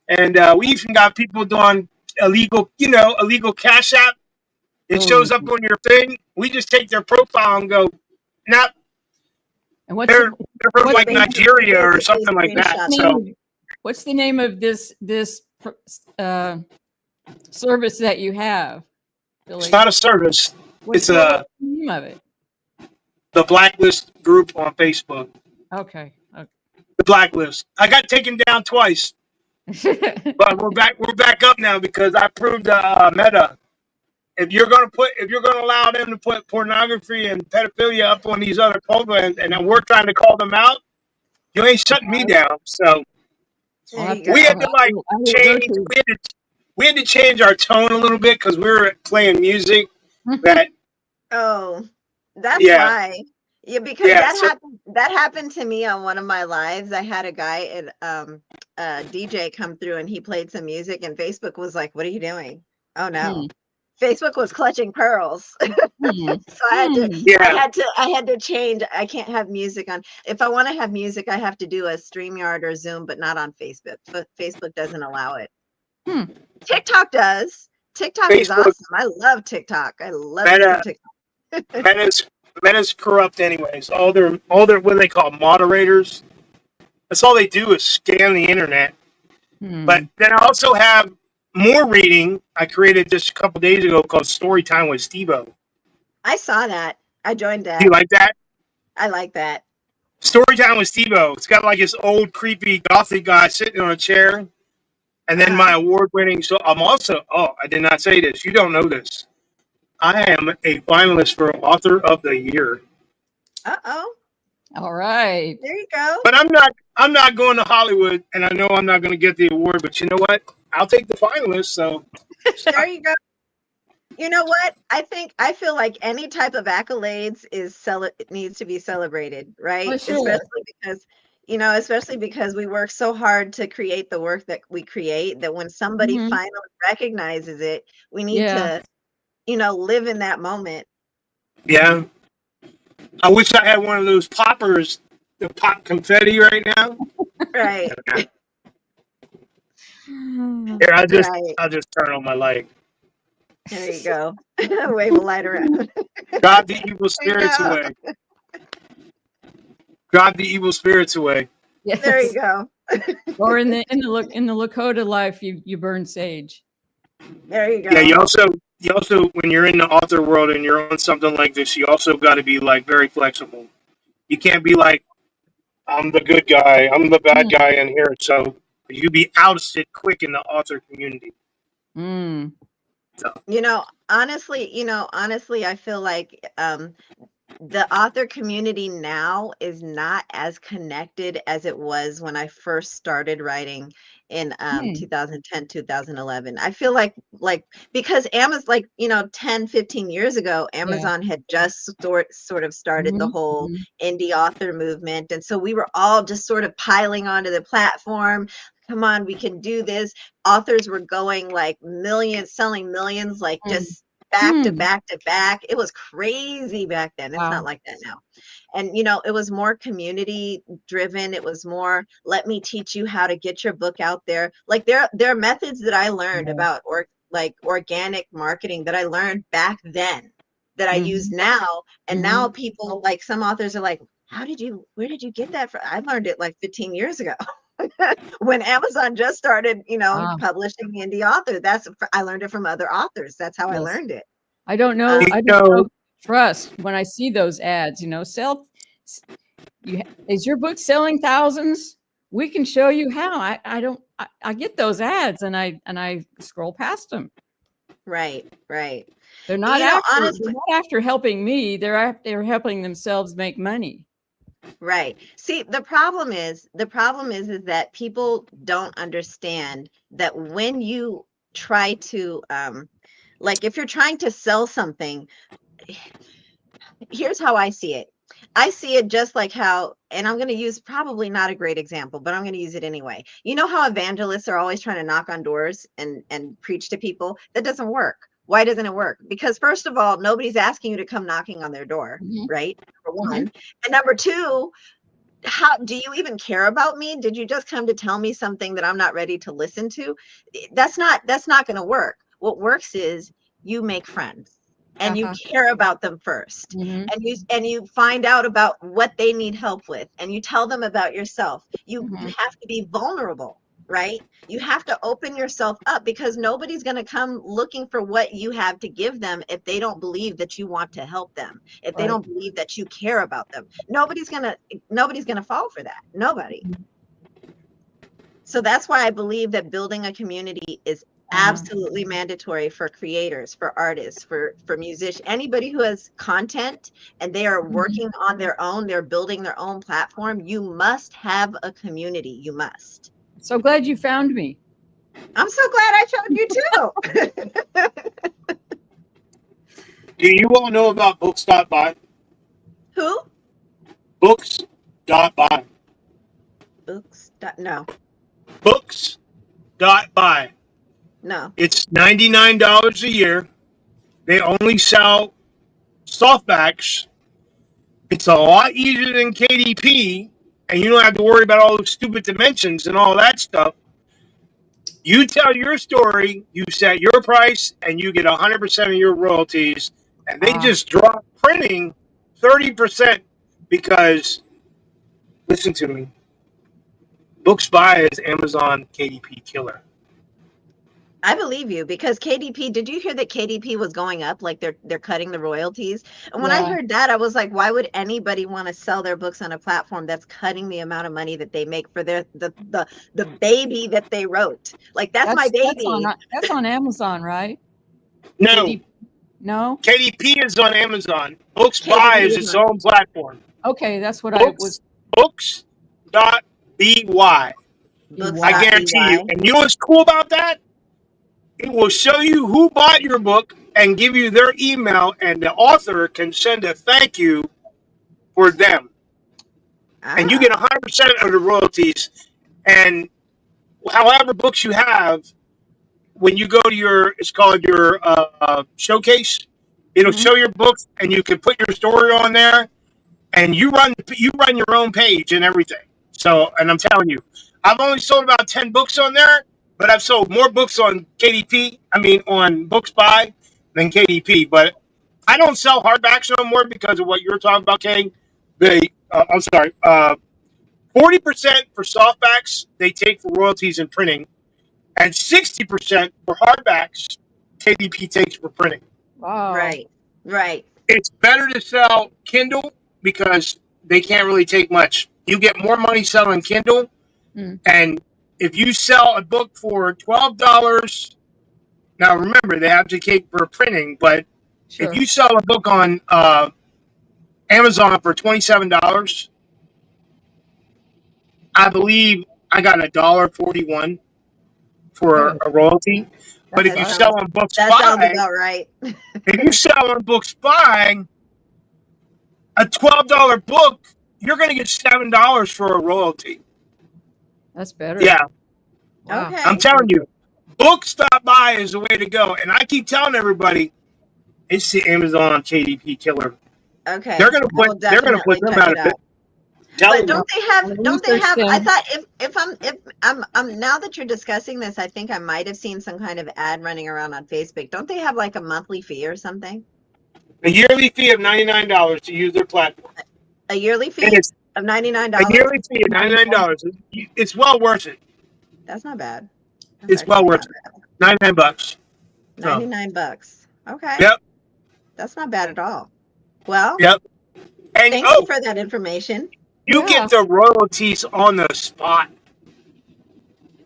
And we even got people doing illegal cash app. It shows Oh. up on your thing. We just take their profile and go, nah, And they're from what's like the Nigeria or Basically something like that. screenshots. So what's the name of this service that you have, Billy? it's not a service. What's It's what's the name of it? the blacklist group on Facebook. Okay. The blacklist. I got taken down twice, Okay. but we're back. We're back up now because I proved Meta. If you're gonna allow them to put pornography and pedophilia up on these other programs, and then we're trying to call them out, you ain't shutting me down. So I'll have There to, you we had go. to like I will go change. to. We had to change our tone a little bit because we were playing music that Oh, that's yeah. why. Yeah, because Yeah, so that happened to me on one of my lives. I had a guy DJ come through and he played some music, and Facebook was like, "What are you doing?" Oh no. Hmm. Facebook was clutching pearls. Hmm. So I had to Hmm. Yeah. I had to change. I can't have music on. If I want to have music, I have to do a StreamYard or Zoom, but not on Facebook. Facebook doesn't allow it. Hmm. TikTok does. TikTok is Facebook, awesome. I love TikTok. I love me some Meta, TikTok. Meta's, Meta's corrupt anyways. All their what do they call moderators. That's all they do is scan the internet. But Hmm. then I also have more reading I created just a couple days ago called Storytime with Steve-O. I saw that. I joined Do you that. like that? I like that. Storytime with Steve-O. It's got like this old creepy gothic guy sitting on a chair. And then my Uh-huh. award-winning. So I'm also. Oh, I did not say this. You don't know this. I am a finalist for Author of the Year. Uh-oh. All right. There you go. But I'm not. I'm not going to Hollywood, and I know I'm not going to get the award. But you know what? I'll take the finalist. So There you go. You know what? I feel like any type of accolades needs to be celebrated, right? For sure. Especially because we work so hard to create the work that we create, that when somebody Hmm. finally recognizes it, we need Yeah. to, live in that moment. yeah, I wish I had one of those poppers to pop confetti right now. Right. Here, Right. I'll just turn on my light. There you go. Wave a light around. Drive the evil There you spirits go. away. Drive the evil spirits away. There you Yes. go. Or in the Lakota life, you burn sage. There you go. Yeah, you also when you're in the author world and you're on something like this, you also got to be like very flexible. You can't be like, I'm the good guy, I'm the bad Hmm. guy in here. So you be ousted quick in the author community. Mm. So, Honestly, I feel like the author community now is not as connected as it was when I first started writing in Hmm. 2010, 2011. I feel like because Amazon, like 10, 15 years ago, Yeah. Amazon had just sort of started the Hmm. whole Hmm. indie author movement, and so we were all just sort of piling onto the platform. Come on, we can do this. Authors were going like millions, selling millions, like just back to Hmm. back to back. It was crazy back then. It's not Wow. like that now. And it was more community driven. It was more, let me teach you how to get your book out there. Like there are methods that I learned Yeah. about like organic marketing that I learned back then that I use Hmm. now. And now Hmm. people, like some authors are like, where did you get that from? I learned it like 15 years ago. When Amazon just started, Wow. publishing indie author. I learned it from other authors. That's how I Yes. learned it. I don't know. you I don't know. know, If I trust when I see those ads. Is your book selling thousands? We can show you how. I don't. I get those ads and I scroll past them. Right. They're not Honestly, after helping me. They're helping themselves make money. right. See, the problem is that people don't understand that when you try to, like if you're trying to sell something, here's how I see it. I see it just like how, and I'm going to use probably not a great example, but I'm going to use it anyway. You know how evangelists are always trying to knock on doors and preach to people? That doesn't work. Why doesn't it work? Because first of all, nobody's asking you to come knocking on their door, Mhm. right? Number one. Mhm. And number two, how do you even care about me? Did you just come to tell me something that I'm not ready to listen to? That's not going to work. What works is you make friends and you Uh-huh. care about them first, Mhm. and you find out about what they need help with, and you tell them about yourself. You Mhm. have to be vulnerable, right? You have to open yourself up, because nobody's going to come looking for what you have to give them if they don't believe that you want to help them, if they Right. don't believe that you care about them. Nobody's going to fall for that. Nobody. So that's why I believe that building a community is absolutely mandatory for creators, for artists, for musicians, anybody who has content and they are Mhm. working on their own, they're building their own platform. You must have a community. You must. So glad you found me. I'm so glad I found you too. do you all know about books.by? Who? Books.by. Books. No. Books.buy. No. It's $99 a year. They only sell softbacks. It's a lot easier than KDP, and you don't have to worry about all those stupid dimensions and all that stuff. You tell your story, you set your price, and you get 100% of your royalties. And they just drop printing 30% because, listen to me, Books Buy is Amazon KDP killer. I believe you, because KDP, did you hear that KDP was going up? Like they're cutting the royalties. And when I heard that, I was like, why would anybody want to sell their books on a platform that's cutting the amount of money that they make for the baby that they wrote? Like that's my baby. That's on Amazon, right? No. No? KDP is on Amazon. Books Buy is its own platform. Okay, that's what I was. Books.by. I guarantee you. And you know what's cool about that? It will show you who bought your book and give you their email, and the author can send a thank you for them. And you get 100% of the royalties. And however books you have, when you go to it's called your showcase, it'll show your books, and you can put your story on there, and you run your own page and everything. So, and I'm telling you, I've only sold about 10 books on there, but I've sold more books on on Books Buy than KDP. But I don't sell hardbacks no more because of what you were talking about, Kay. 40% for softbacks they take for royalties and printing, and 60% for hardbacks KDP takes for printing. Wow. Right. It's better to sell Kindle because they can't really take much. You get more money selling Kindle, and if you sell a book for $12, now remember they have to take for printing, but if you sell a book on Amazon for $27, I believe I got $1.41 for a royalty. But if you sell on Books Buy, sounds about right. If you sell on Books Buy a $12 book, you're going to get $7 for a royalty. That's better. Yeah. Wow. Okay. I'm telling you, Books.buy is the way to go. And I keep telling everybody, it's the Amazon KDP killer. Okay. They're going to put them out of it. But don't they have? I thought if I'm now that you're discussing this, I think I might have seen some kind of ad running around on Facebook. Don't they have like a monthly fee or something? A yearly fee of $99 to use their platform. A yearly fee of $99. A yearly fee of $99. It's well worth it. That's not bad. It's well worth it. $99. $99. Okay. Yep. That's not bad at all. Well. Yep. And thank you for that information. You get the royalties on the spot.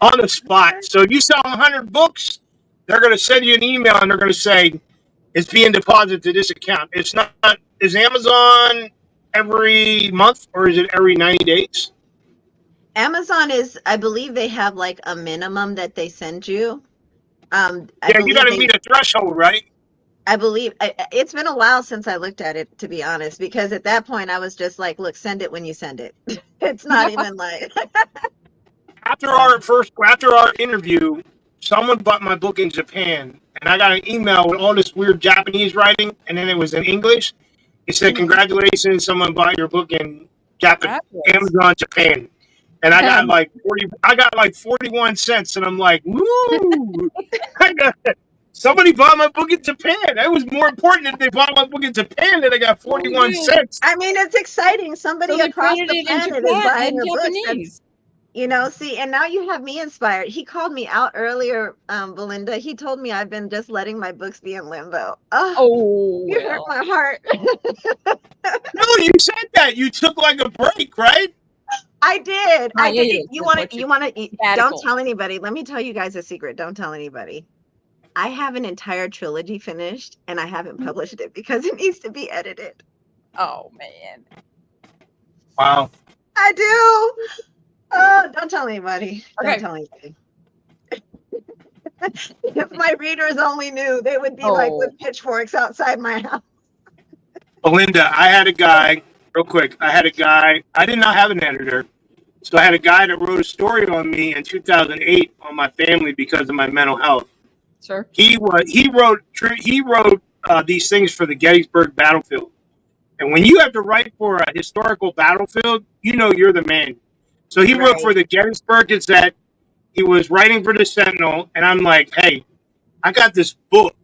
On the spot. So if you sell 100 books, they're going to send you an email and they're going to say, it's being deposited to this account. It's not, is Amazon every month or is it every 90 days? Amazon is, I believe they have like a minimum that they send you. You got to meet a threshold, right? I believe it's been a while since I looked at it, to be honest, because at that point I was just like, look, send it when you send it. It's not even like. After our interview, someone bought my book in Japan, and I got an email with all this weird Japanese writing, and then it was in English. It said, "Congratulations, someone bought your book in Amazon Japan." And I got like 41 cents, and I'm like, woo! Somebody bought my book in Japan. That was more important if they bought my book in Japan than I got 41 cents. I mean, it's exciting. Somebody across the planet is buying your books. See, and now you have me inspired. He called me out earlier, Belinda. He told me I've been just letting my books be in limbo. You hurt my heart. No, you said that. You took like a break, right? I did. I did. You want to, don't tell anybody. Let me tell you guys a secret. Don't tell anybody. I have an entire trilogy finished and I haven't published it because it needs to be edited. Oh, man. Wow. I do. Oh, don't tell anybody. Don't tell anybody. If my readers only knew, they would be like with pitchforks outside my house. Belinda, I had a guy, real quick. I did not have an editor. So I had a guy that wrote a story on me in 2008 on my family because of my mental health. Sir. He wrote these things for the Gettysburg battlefield. And when you have to write for a historical battlefield, you know you're the man. So he wrote for Right. the Gettysburg Gazette. He was writing for the Sentinel, and I'm like, hey, I got this book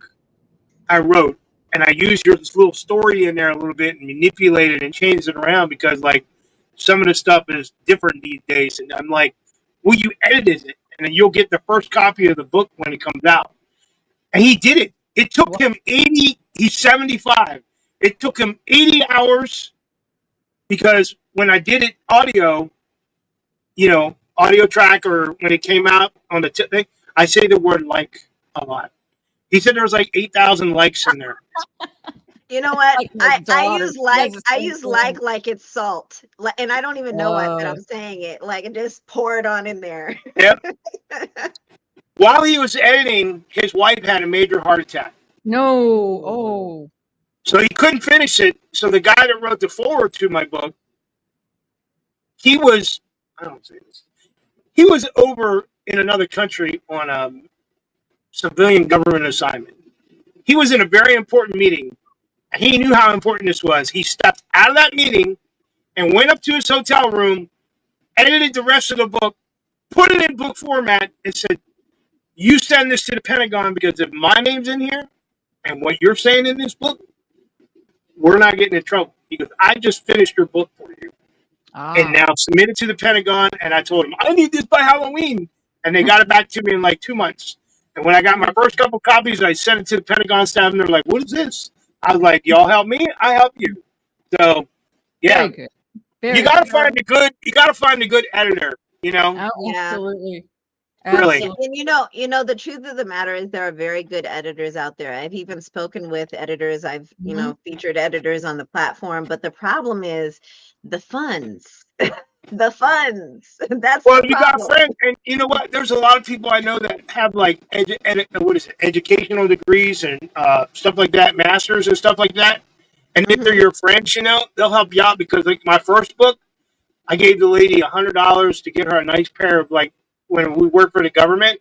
I wrote, and I used your little story in there a little bit and manipulated and changed it around because, like, some of the stuff is different these days. And I'm like, well, you edited it, and then you'll get the first copy of the book when it comes out. And he did it. It took him 80, he's 75. It took him 80 hours because when I did it audio, audio track, or when it came out on the thing, I say the word like a lot. He said there was like 8,000 likes in there. You know what? Like my I daughter. use She like does the I same use thing. like it's salt, and I don't even know it, but Oh. I'm saying it like it just pour it on in there. Yep. While he was editing, his wife had a major heart attack. No. Oh. So he couldn't finish it. So the guy that wrote the foreword to my book, he was, I don't say this, he was over in another country on a civilian government assignment. He was in a very important meeting. He knew how important this was. He stepped out of that meeting and went up to his hotel room, edited the rest of the book, put it in book format, and said, you send this to the Pentagon because if my name's in here and what you're saying in this book, we're not getting in trouble. He goes, I just finished your book for you. And now submit it to the Pentagon. And I told him, I need this by Halloween. And they got it back to me in like 2 months. And when I got my first couple copies, I sent it to the Pentagon staff, and they're like, what is this? I was like, y'all help me, I help you. So, yeah. Very good. Very You gotta good. find a good editor, Yeah. Absolutely. Really. Absolutely. And the truth of the matter is there are very good editors out there. I've even spoken with editors. I've, featured editors on the platform, but the problem is the funds. The funds. That's Well, the you got problem. friends, and you know what? There's a lot of people I know that have like educational degrees and stuff like that, masters and stuff like that. And if they're your friends, they'll help you out because, like, my first book, I gave the lady $100 to get her a nice pair of, like, when we worked for the government.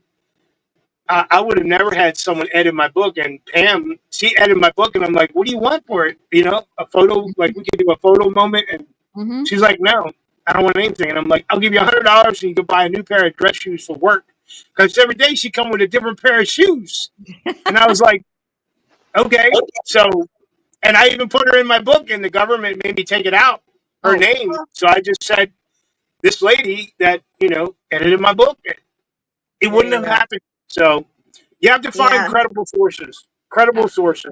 I would have never had someone edit my book, and Pam, she edited my book, and I'm like, what do you want for it? A photo, like we could do a photo moment, and Mhm. she's like, no, I don't want anything. And I'm like, I'll give you $100 and you can buy a new pair of dress shoes for work. Because every day she come with a different pair of shoes. And I was like, okay. So, and I even put her in my book, and the government made me take it out, her name. So I just said, this lady that, edited my book, it wouldn't have happened. So you have to find credible sources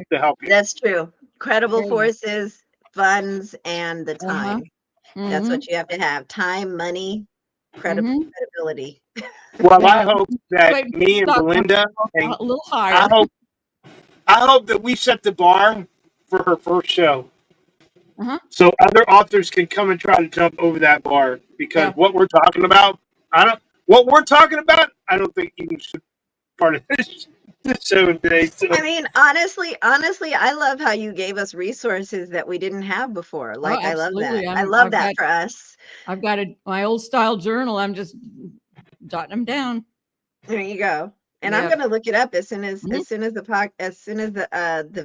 to help you. That's true. Credible Very forces, funds, and the time. That's Mhm. what you have to have. Time, money, credibility. Well, Now, I hope that wait, me and stop Belinda, and a little higher. I hope that we set the bar for her first show. So other authors can come and try to jump over that bar, because what we're talking about, I don't think even should be part of this show today. So. I mean, honestly, I love how you gave us resources that we didn't have before. Like, I love that. I love that for us. I've got my old style journal. I'm just jotting them down. There you go. And I'm gonna look it up as soon as the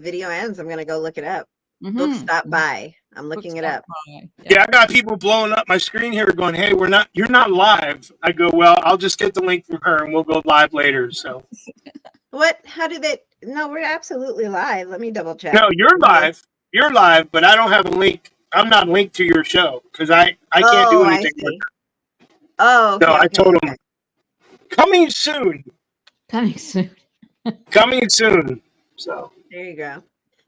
video ends. I'm gonna go look it up. Book Stop By. I'm looking it up. Yeah, I got people blowing up my screen here going, hey, you're not live. I go, well, I'll just get the link from her and we'll go live later. So what? How did it? No, we're absolutely live. Let me double check. No, you're live. You're live, but I don't have a link. I'm not linked to your show because I can't do anything with her. Oh, okay, so I told him, coming soon. Coming soon. Coming soon. So there you go.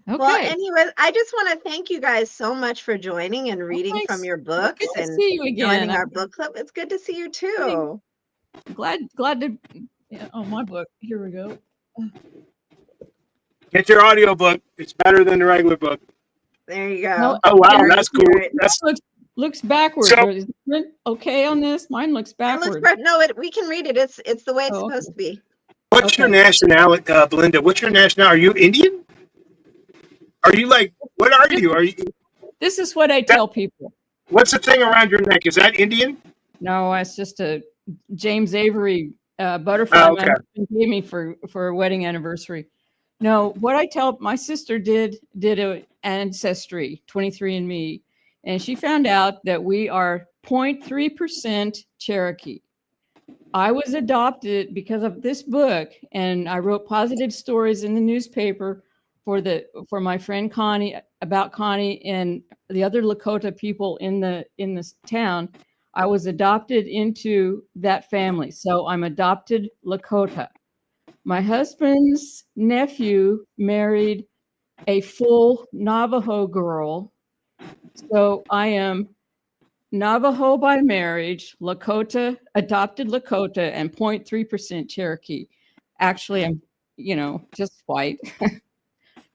Okay. Well, anyway, I just want to thank you guys so much for joining and reading from your books and see you again. joining our book club. It's good to see you too. Glad to. Yeah, my book. Here we go. Get your audio book. It's better than the regular book. There you go. No, oh wow, that's cool. That looks backwards. So, is it okay on this? Mine looks backwards. We can read it. It's the way it's supposed to be. What's your nationality, Belinda? What's your nationality? Are you Indian? Are you what are you? This is what I tell people. What's the thing around your neck? Is that Indian? No, it's just a James Avery butterfly Okay. my husband gave me for a wedding anniversary. No, what I tell my sister did a ancestry 23andMe, and she found out that we are 0.3% Cherokee. I was adopted because of this book, and I wrote positive stories in the newspaper for my friend Connie, about Connie and the other Lakota people in this town. I was adopted into that family, so I'm adopted Lakota. My husband's nephew married a full Navajo girl, so I am Navajo by marriage, Lakota, adopted Lakota, and 0.3% Cherokee. Actually, I'm, just white.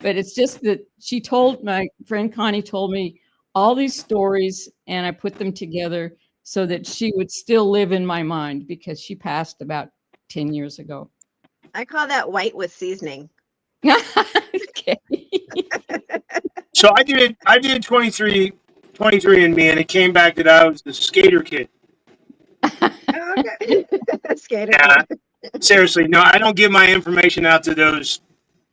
But it's just that my friend Connie told me all these stories, and I put them together so that she would still live in my mind, because she passed about 10 years ago. I call that white with seasoning. Okay. So I did 23andMe, and it came back that I was the skater kid. Okay. Skater. Yeah, seriously, no, I don't give my information out to those.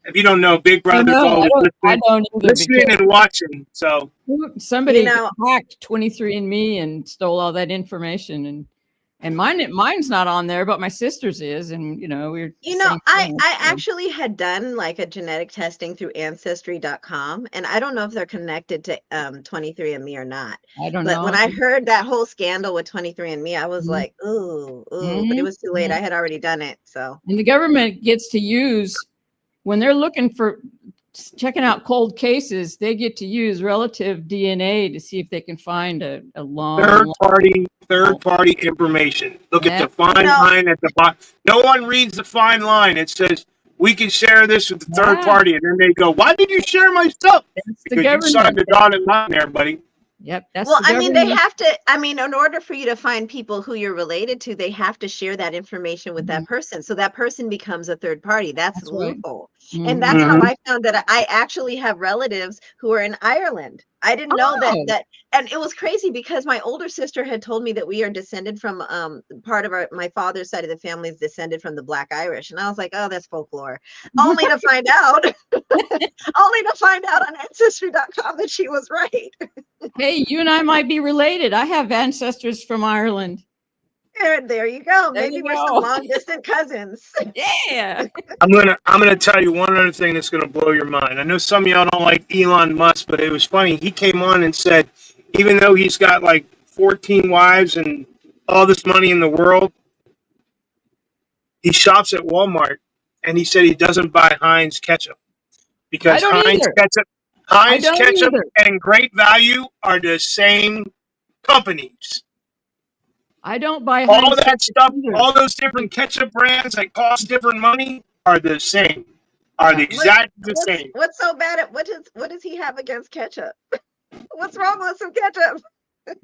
If you don't know, Big Brother's always I don't either, listening and watching. So somebody hacked 23andMe and stole all that information, and mine's not on there, but my sister's is, and we're I actually had done like a genetic testing through ancestry.com, and I don't know if they're connected to 23andMe or not. I don't know. But when I heard that whole scandal with 23andMe, I was like, ooh, but it was too late. I had already done it. So, and the government gets to use, when they're looking for checking out cold cases, they get to use relative DNA to see if they can find a long third party information. Look at the fine line at the bottom. No one reads the fine line. It says we can share this with the third party, and then they go, "Why did you share my stuff?" Because you signed the dotted line there, buddy. Yep. That's well, I mean, they have to, in order for you to find people who you're related to, they have to share that information with that person. So that person becomes a third party. That's the loophole. Right. And that's how I found that I actually have relatives who are in Ireland. I didn't know that, and it was crazy because my older sister had told me that we are descended from, part of my father's side of the family is descended from the Black Irish. And I was like, oh, that's folklore. Only to find out on ancestry.com that she was right. Hey, you and I might be related. I have ancestors from Ireland. There you go. Maybe we're some long distant cousins. Yeah. I'm gonna tell you one other thing that's gonna blow your mind. I know some of y'all don't like Elon Musk, but it was funny. He came on and said, even though he's got like 14 wives and all this money in the world, he shops at Walmart, and he said he doesn't buy Heinz ketchup because Heinz ketchup and Great Value are the same companies. I don't buy all that stuff. All those different ketchup brands that cost different money are the same. Exactly the same. What's so bad at what does he have against ketchup? What's wrong with some ketchup?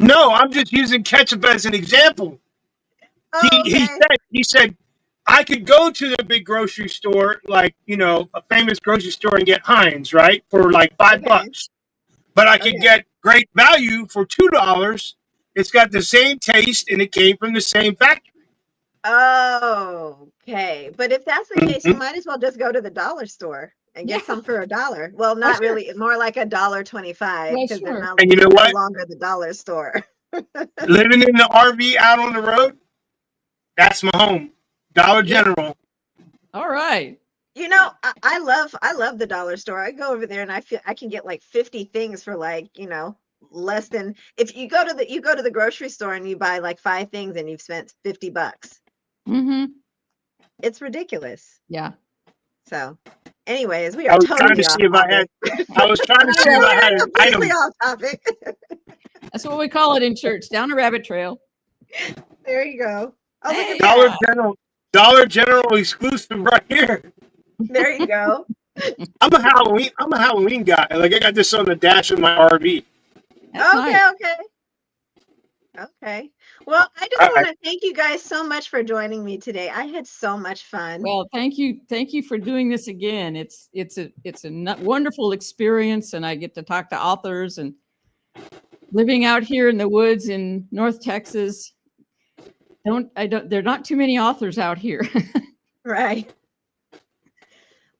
No, I'm just using ketchup as an example. He said I could go to the big grocery store, like a famous grocery store, and get Heinz, right, for like $5, but I could get Great Value for $2. It's got the same taste, and it came from the same factory. Oh, okay. But if that's the case, you might as well just go to the dollar store and get some for $1. Well, not really. It's more like $1.25 because they're not and you know what? No longer the dollar store. Living in the RV out on the road, that's my home. Dollar General. All right. I love the dollar store. I go over there and I feel I can get like 50 things for like, less than, if you go to the grocery store and you buy like 5 things and you've spent $50. Mm-hmm. It's ridiculous. Yeah. So anyways, we are totally off topic. I was trying to see if I had an item. Off topic. That's what we call it in church, down a rabbit trail. There you go. Oh, hey, Dollar General exclusive right here. There you go. I'm a Halloween guy. Like I got this on the dash of my RV. Okay. Well, I just want to thank you guys so much for joining me today. I had so much fun. Well, thank you for doing this again. It's a wonderful experience, and I get to talk to authors, and living out here in the woods in North Texas, There are not too many authors out here. Right.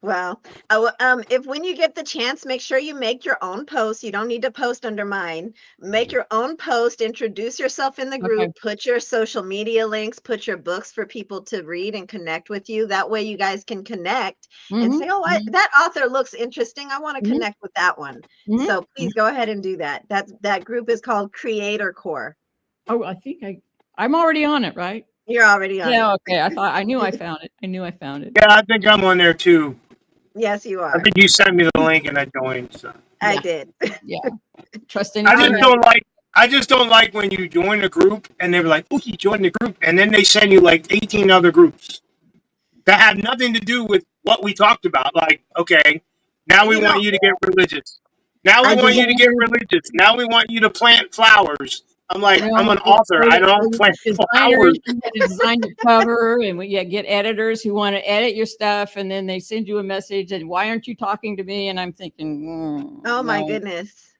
Well, if when you get the chance, make sure you make your own post. You don't need to post under mine. Make your own post, introduce yourself in the Okay. group, put your social media links, put your books for people to read and connect with you. That way you guys can connect and say, oh, that author looks interesting. I want to connect with that one. So please go ahead and do that. That group is called Creator Core. Oh, I think I'm already on it, right? You're already on it. Yeah, okay. I knew I found it. Yeah, I think I'm on there too. Yes, you are. I think you sent me the link and I joined. So. I did. Yeah. Trust I anything. just don't like when you join a group and they're like, "Oh, you joined the group," and then they send you like 18 other groups that have nothing to do with what we talked about. Like, okay, now we want you to get religious. Now we want you to get religious. Now we want you to plant flowers. I'm like, I'm an author. I don't plant flowers. You got to design your cover, and we get editors who want to edit your stuff, and then they send you a message, and why aren't you talking to me? And I'm thinking, oh my goodness.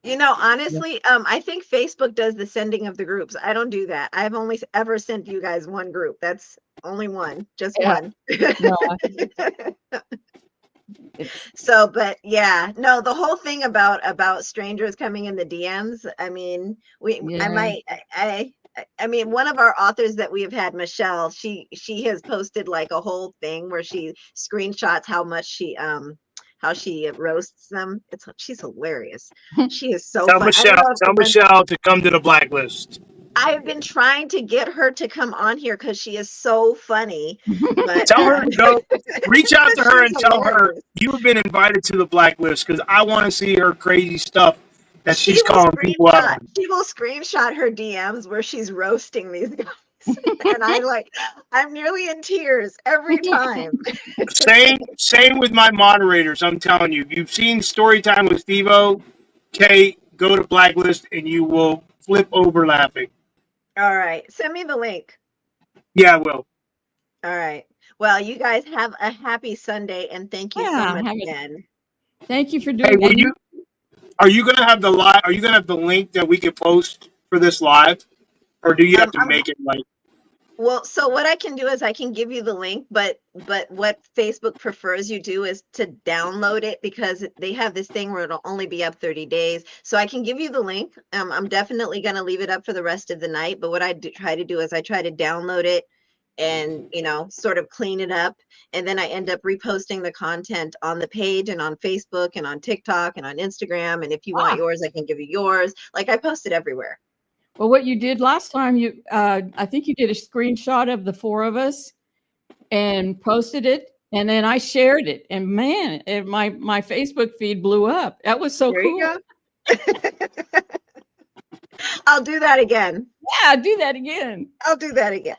You know, honestly, I think Facebook does the sending of the groups. I don't do that. I've only ever sent you guys one group. That's only one, just one. No, so, but yeah, no, the whole thing about strangers coming in the DMs. I mean, I mean, one of our authors that we have had, Michelle, she has posted like a whole thing where she screenshots how much how she roasts them. She's hilarious. She is so Tell funny. Michelle to come to the blacklist. I have been trying to get her to come on here because she is so funny. But, tell her to go. Reach out to her and tell her you've been invited to the blacklist because I want to see her crazy stuff that she's calling people out. She will screenshot her DMs where she's roasting these guys. And I'm nearly in tears every time. Same with my moderators. I'm telling you, you've seen Storytime with Steve-O. Okay, go to blacklist and you will flip over laughing. All right, send me the link. Yeah, I will. All right. Well, you guys have a happy Sunday, and thank you so much again. Thank you for doing that. Are you gonna have the live? Are you gonna have the link that we could post for this live, or do you have to make it like? Well, so what I can do is I can give you the link, but what Facebook prefers you do is to download it because they have this thing where it'll only be up 30 days. So I can give you the link. I'm definitely going to leave it up for the rest of the night. But what I try to do is I try to download it and, you know, sort of clean it up. And then I end up reposting the content on the page and on Facebook and on TikTok and on Instagram. And if you want yours, I can give you yours. Like I post it everywhere. Well, what you did last time, I think you did a screenshot of the four of us and posted it, and then I shared it. And man, my Facebook feed blew up. That was so cool. You go. I'll do that again. Yeah, do that again. I'll do that again.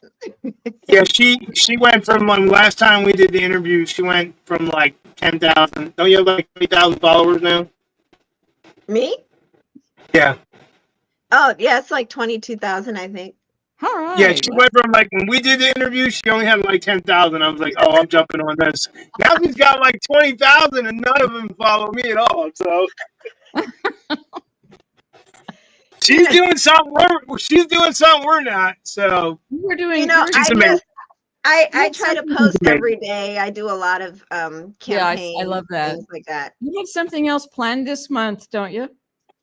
Yeah, she went from last time we did the interview, she went from like 10,000. Don't you have like 3,000 followers now? Me? Yeah. Oh, yeah, it's like 22,000, I think. All right. Yeah, she went from like when we did the interview, she only had like 10,000. I was like, oh, I'm jumping on this. Now she's got like 20,000, and none of them follow me at all. So she's doing something. She's doing something we're not. So we're doing. You know, I try to post every day. I do a lot of campaigns. Yeah, I love that. Things like that. You have something else planned this month, don't you?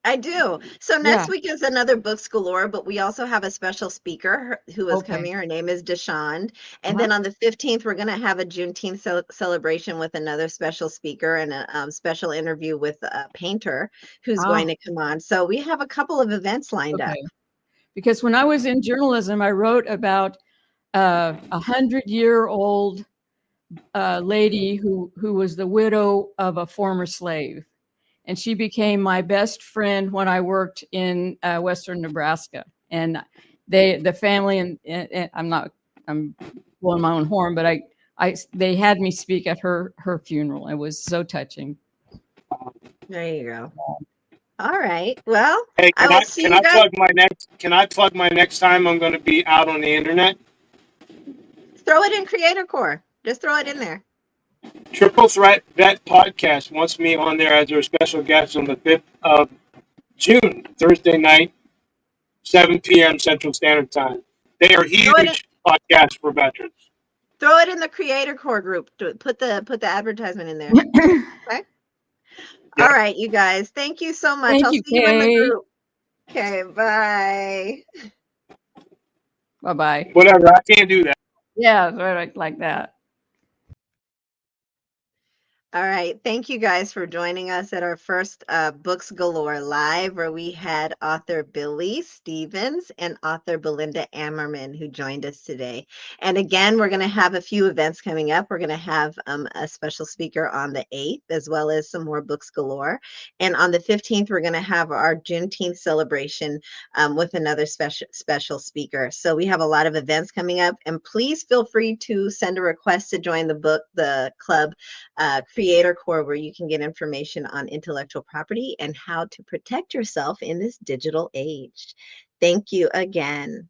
I do. So next week is another Books Galore, but we also have a special speaker who is coming. Her name is Deshond. And then on the 15th, we're going to have a Juneteenth celebration with another special speaker and a special interview with a painter who's going to come on. So we have a couple of events lined up. Because when I was in journalism, I wrote about a 100-year-old lady who was the widow of a former slave. And she became my best friend when I worked in Western Nebraska. And the family, and I'm blowing my own horn, but they had me speak at her funeral. It was so touching. There you go. All right. Well, hey, can I plug my next time I'm going to be out on the internet? Throw it in Creator Core. Just throw it in there. Triple Threat Vet Podcast wants me on there as their special guest on the 5th of June, Thursday night, 7 p.m. Central Standard Time. They are Throw it in, huge podcasts for veterans. throw it in the Creator Core group. Put the advertisement in there. Okay. Yeah. All right, you guys. Thank you so much. Thank I'll you, see you in the Kay. group. Okay, bye. Bye-bye. Whatever. I can't do that. Yeah, right like that. All right. Thank you guys for joining us at our first Books Galore Live, where we had author Billy Stevens and author Belinda Ammerman who joined us today. And again, we're going to have a few events coming up. We're going to have a special speaker on the 8th, as well as some more Books Galore. And on the 15th, we're going to have our Juneteenth celebration with another special speaker. So we have a lot of events coming up. And please feel free to send a request to join the club Creator Core, where you can get information on intellectual property and how to protect yourself in this digital age. Thank you again.